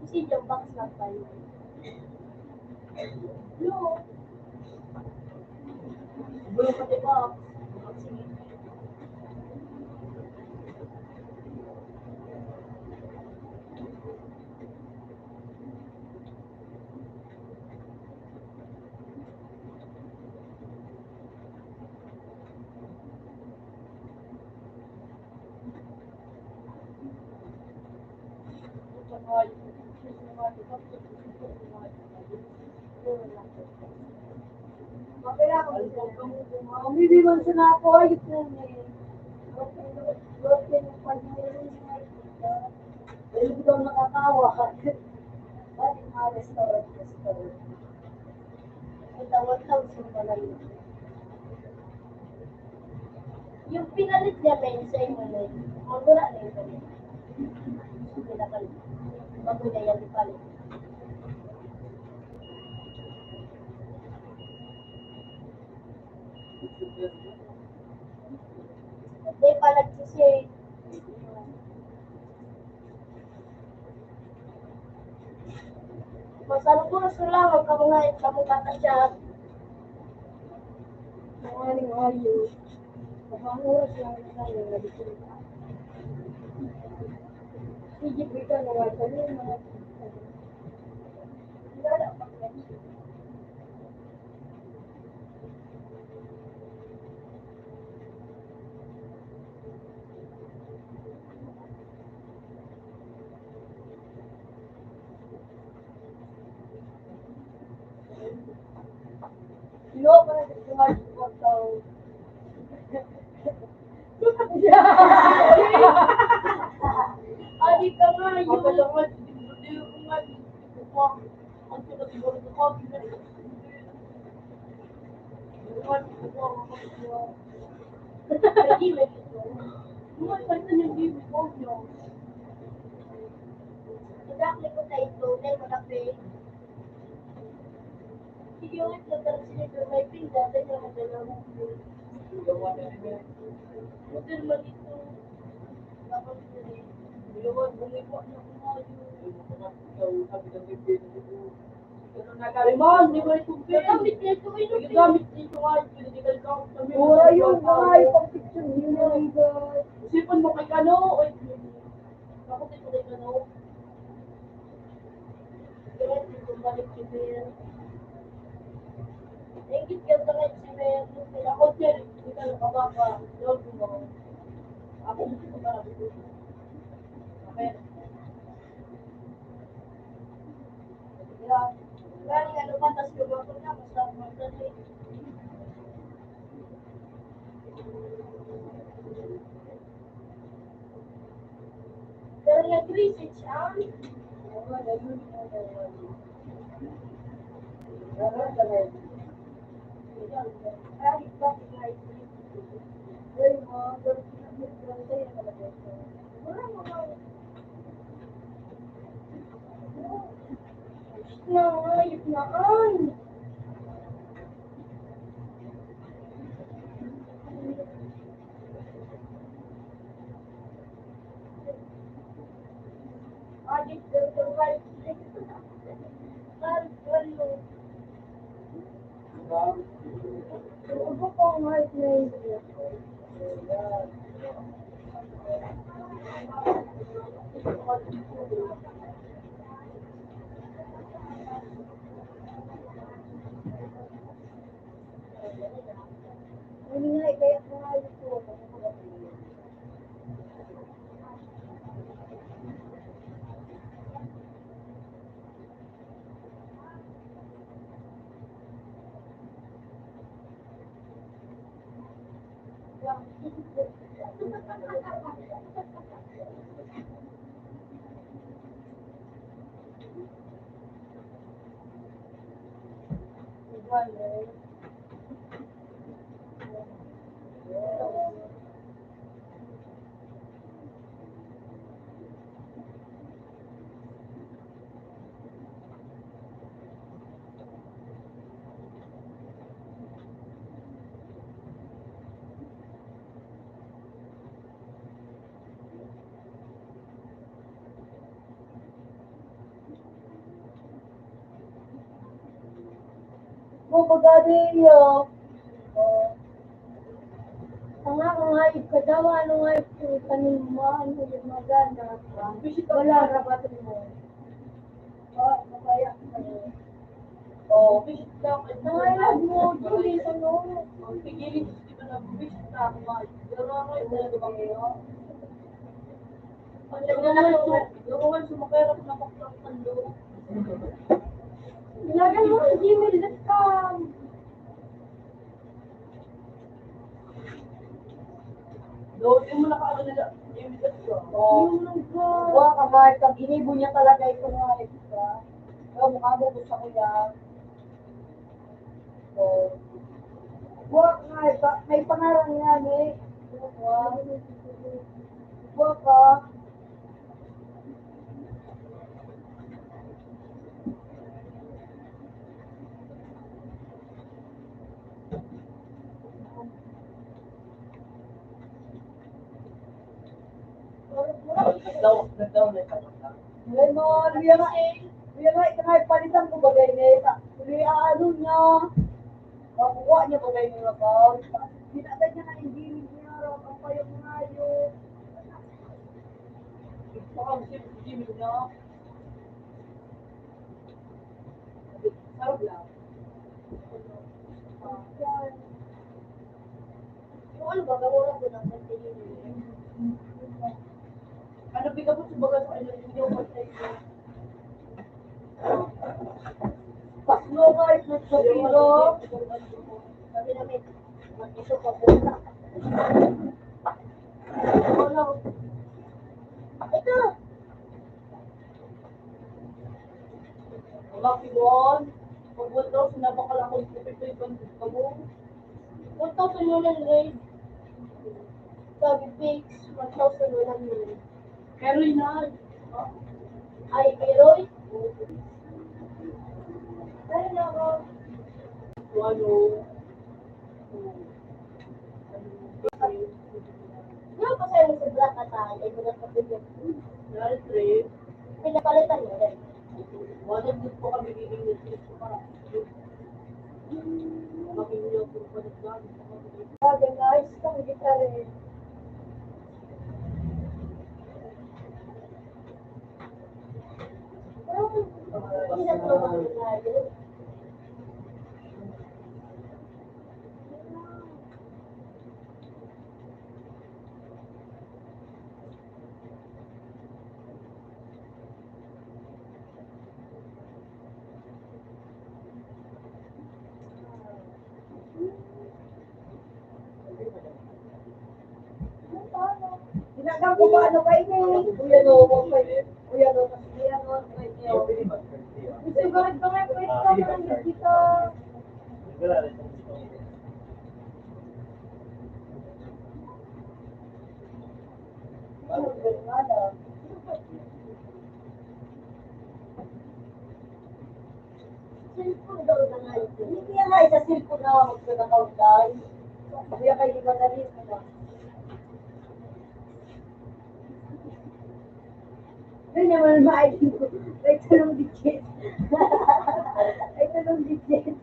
Kasi yung box lang tayo. No. Bulong pati box. Sige. Hindi man siya na ako ayot na niya. Broken yung pag-meron niya. Dahil ko daw nakatawa. Bakit mga restaurant? Ito, 1,000 pala yun. Yung pinalit niya, men, sa inyo na yun. Magura na yun. Pinakalit. Bago na yan, ipalit. Hindi pa nagsisay. Masalong ko na sila, huwag ka mga kakasya. Maraming ayos. Kapanguras lang na yung nagsisilita. Sige, bita na wala ka rin. Wala pa ka. Yo, para sa mga pagkaw. Exactly ko sa ito, dahil malaki. Sige, wait lang, pero sinito, may pinda, dahil yung madala mo. Gawa na rin yan. Ito naman ito. Tapos ito. Bilawan, bumikwa na ko nga yun. Sabi ng bibig ko. Pero nakalimon, di ba ito? Nagamit na ito, ito. Nagamit dito nga, pinitigal ka. Mura yung mga yung picture niyo. Isipan mo kay Kano, oy. Ako dito rin ano. Pero dito balik si Mel. Naingit ka sa kahit si Mel. Ako siya, hindi ka nakabaka. Lord mo. Ako dito ko para dito. Okay. Galing ano pa, tas lumako na, masarap magdali. Pero nag-research ang kahit bakit kahit Nangayip na ay! Adik terbaik. Lalu, aku kok ngait nih? Ini ngait kayak ngait tuh. Bugadiyo. Ang nga ka daw, ano nga yung kanin mo, ano yung magana. Wala na ba ito mo? Makaya ka na. Oh, visit lang. Nangalag mo, Julie, ano? Pigilin, di ba na visit na ako nga. Pero ako yung nalabang kayo. Ang naman sumakirap na paklang kando. Ilagan mo sa gmail.com. Doon, yung mo nakaano nila. Oh, wah, kamay, pag inibo niya talaga ito nga extra. Oh, mukha mo gusto ko yan. Oh. Wah, may pangarang yan eh. Wah. Wah ka. Nagdaw na ito. Ngayon mo, liya nga, ito nga, palitan ko bagay niya. Liya ano niya. Makuha niya bagay niya ba? Pinatay niya na yung giling niya. Ang payong ngayo. Baka Jimmy na. Sarap lang. Kung ano ba, gawin ko ng continue. Ano bigyan mo sa baga sa kanya? Hindi ako sa Paslo nga, ito sa piro. Sabi namin, mag-iso pa po. wala. Ito! Bakiwan. Pag 1,000 na bakal ako ito yung ka mo. 1,000 mo lang grade. Sabi fix, 1,000 mo lang yun. Pero na. Ay, pero pero na ako. Ano? Ano pa sa'yo sa black atay? Ay, black atay. Dahil trip. Pinapalitan mo rin. Wala din po kami bibigyan ng ko para. Makikita ko pa ng gamit. Sabi nga, ayos kang gitara eh. Hindi na ito makikita. Ginagawa ko ba ano kayo eh? Kuya no, kuya no, kuya no, gusto ko rin kami pwesto ng dito. Cellphone daw na nga ito. Hindi nga isa cellphone na magkakaunt tayo. Kuya kayo di ba na rin? Hindi naman ma-ID ko. Ay, talong digit. Ay, talong digit.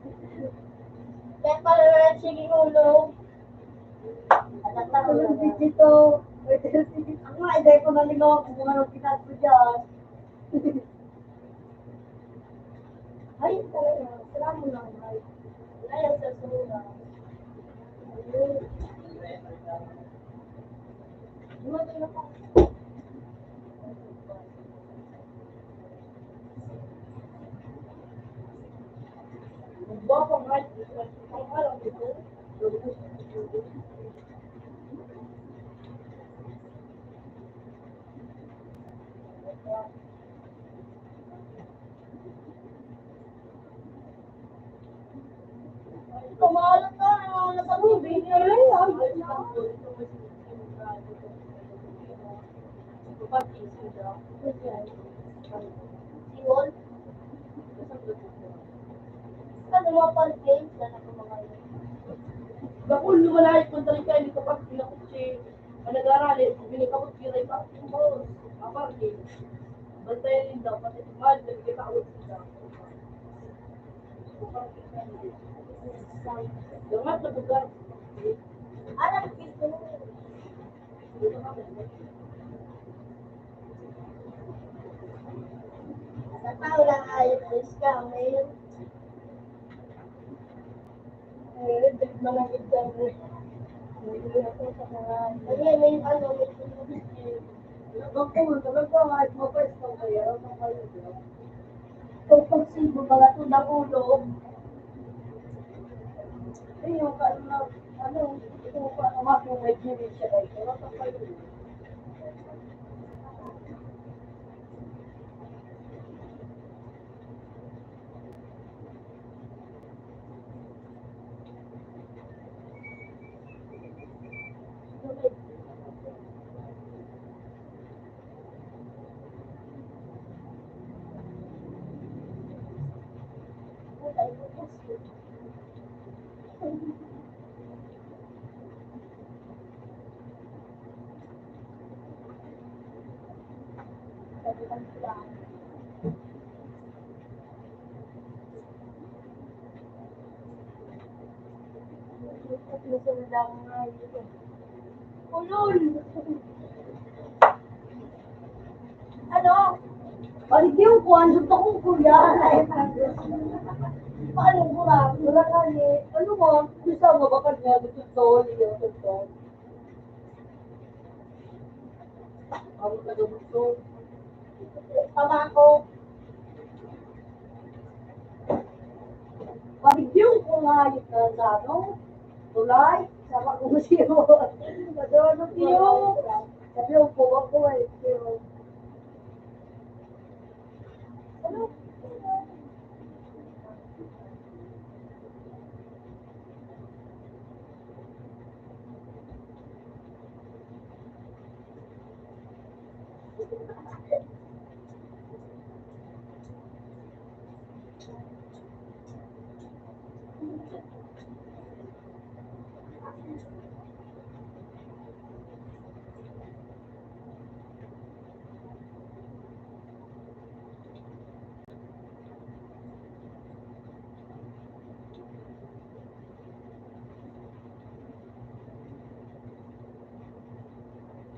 Kaya pala na sige ulo. Talong digit to. Ay, talong digit. Ang nga, hindi ko naligaw kung anong pinas ko dyan. Ay, talaga. Salamat lang. Ay, sa sura. Ayun. Lumatay na pa. Bapak nggak, kalau gitu, kemarin kan nonton movie ya, Siwon, kan lumapal games na nagkumakain. Bakul lumalahit kung tayo kayo dito pag pinakot si nag-arali, binikabot kiray pa mo, apar games. Bantayan din daw, pati mahal, nagkitaot sila. Lamat na lugar. Anak, gusto mo. Sa tao lang ayos ka, ngayon. Dahil malagit ka rin. Hindi ako sa mga... Kasi may ano, may sinubit. Bakul, talaga kahit mapwesto kayo, mapwesto. Kung pagsibo pala ito na ulo, yung ano, kung paano kung may gilid siya kayo, wala pa kayo. Ulol! Ano? Paligyan ko, andun akong kuya. Paano ko lang? Wala ka ni. Ano mo? Gusto mo ba kanya? Gusto ko. Hindi ako gusto. Ako na gusto. Tama ako. Paligyan ko nga yung sa ano? Tulay? Sama ko siya. Ano siya? Sabi ko ako eh. Ano?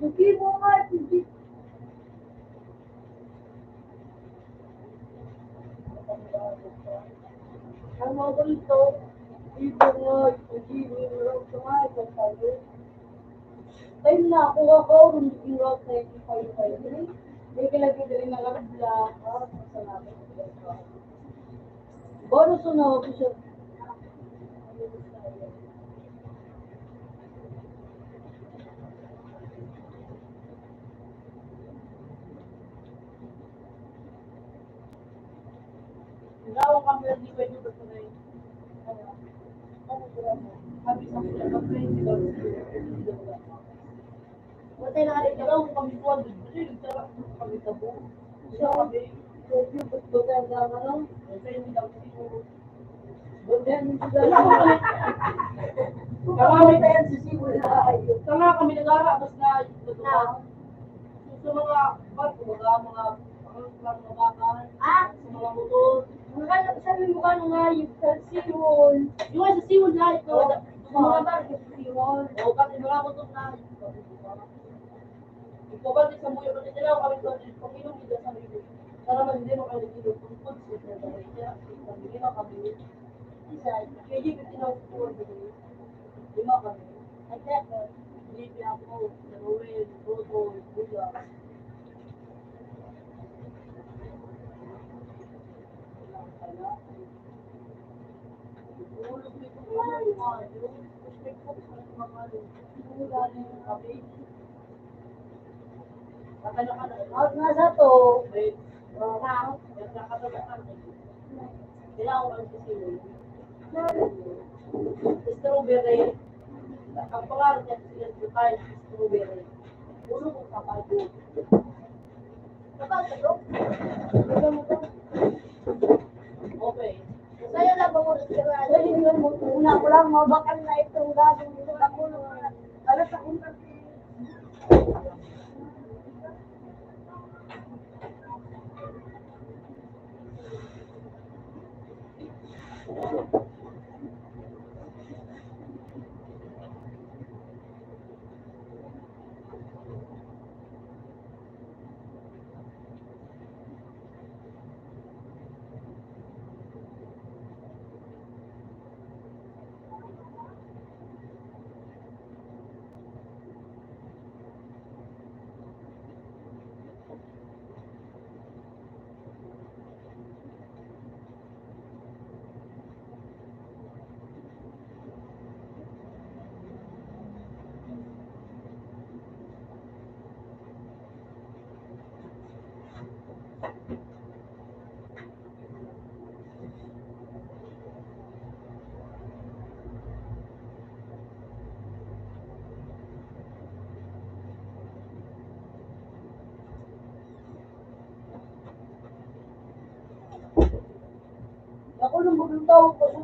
Hindi mo nga, hindi. Ang mga ganito, dito nga, hindi mo nga, ito time na kuha ko, rundukin route 9553. May kalagay din na lang black, salamat. Bonus na ako siya. Gawang kami na di pwede ba sa ngayon? Sabi sa mga pag-friend daw. Buti na rin daw kami kuwan dito. Nagtara kami tabo. Siya kami. Buti ang gama no? Friend daw siguro. Buti ang kami tayo sa simula. Kama kami nag-ara bas na sa mga mga bakal, sa mga motor. Sabi mo ka nga, yung sa Seawall. Yung sa siwon na ito. Mga bagay sa Seawall. O, bakit mga motor na ikaw ba sa muyo kasi nila kami ko pag-inom dito sa muyo. Para man hindi mo kayo dito kung food sa kaya hindi na kami. Isa, kaya yung tinawag ko dito. Lima kami. At that, hindi ako, Noel, Rodo, Buya. Out nga sa to. Strawberry. Ang pangalan niya sila tayo strawberry. Ulo ko sa palo. Okay. Kaya na ba mo sa una ko lang mabakal na itong gagawin dito na kulo. Alas sa unta. Ako nung maging tao pa sa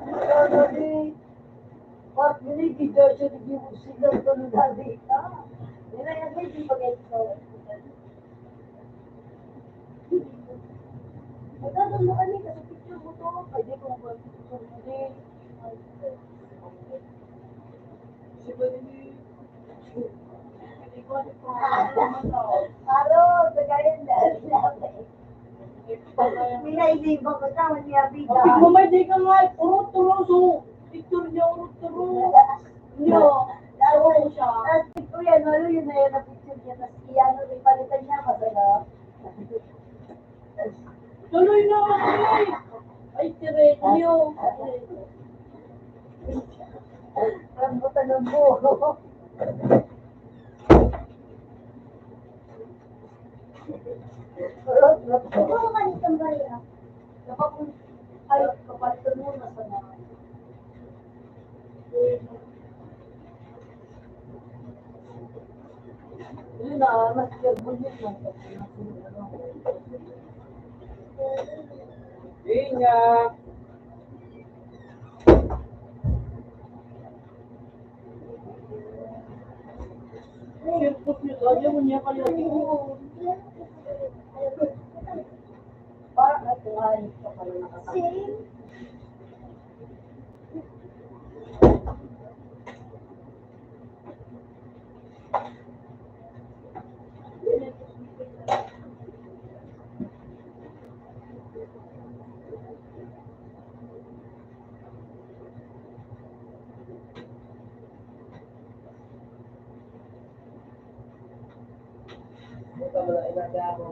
nabi. Parang binigay siya di mo sila ko nung nabi. Yan na yan, hindi pag-ito. Magkakaroon mo kami kasi picture mo to. Pwede ko ba picture mo din. Kasi ba hindi? Hindi ko ano po. Aro, sa ganyan na. Pinaibiba ko sa niya bida. Kapag mamay di ka nga, turo so. Picture niya, turo. Niyo. Laro ko siya. Tapos ko yan, ano yun na yan na picture niya. Tapos iyan, ipalitan niya, masaya. Tuloy na kasi. Ay, tire. Niyo. Rambutan ng buho. Siguro ka nitong baya. Kapag ay, kapalitan mo na sa mga. Yun na, mas careful yun lang. Ingat! Sirkus niyo, lagi mo niya kayo. Parang at hayop ka pala nakakasing. Buta mo na inagamo.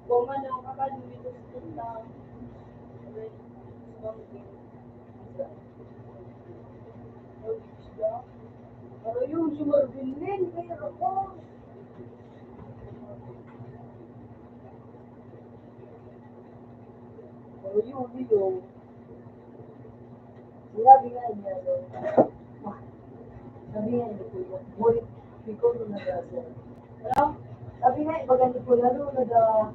Kung ano, kakanin dito sa punta. Pero yun, si Marvin Lin, kaya ako. Pero yun, yun. Sinabi nga niya, no? Sabi nga niya, kuya, boy, ikaw na nag-asa. Ano? Sabi nga, ibaga ni kuya, no, nag-asa.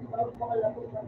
Parang pakalako ka.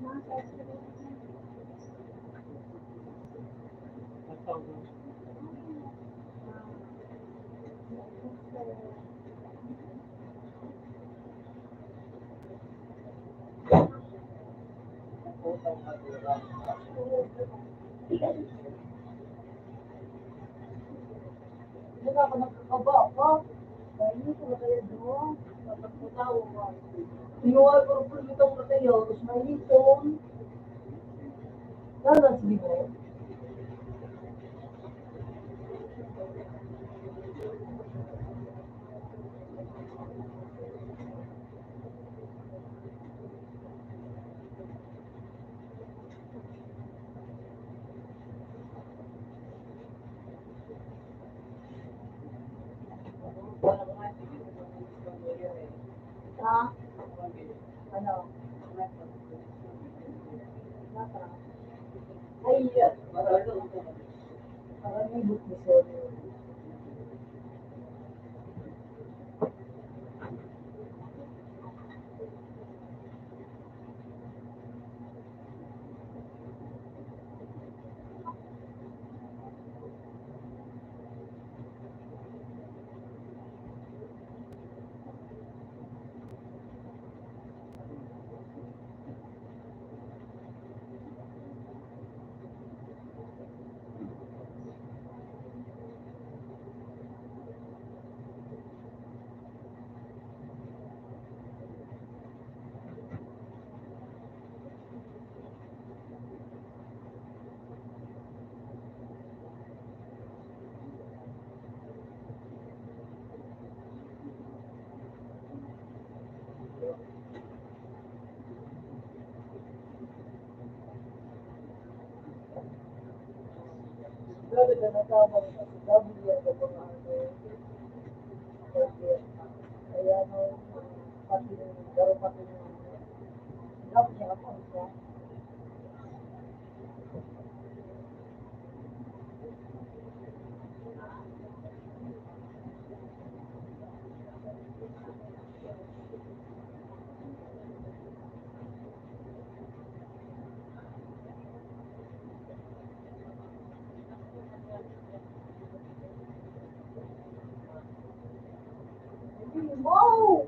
Hindi na ako nagkakaba ako. Dahil hindi ko kaya doon. Napagputaw ako. Inuwal ko rin po itong katayo. Tapos may litong. Lalo sige mo. Ha? Ano? Ay, parang may book ni Sorry. Grabe ka natama sa W ang mga ano. Kaya no, pati garo pati dapat niya ako siya. Wow!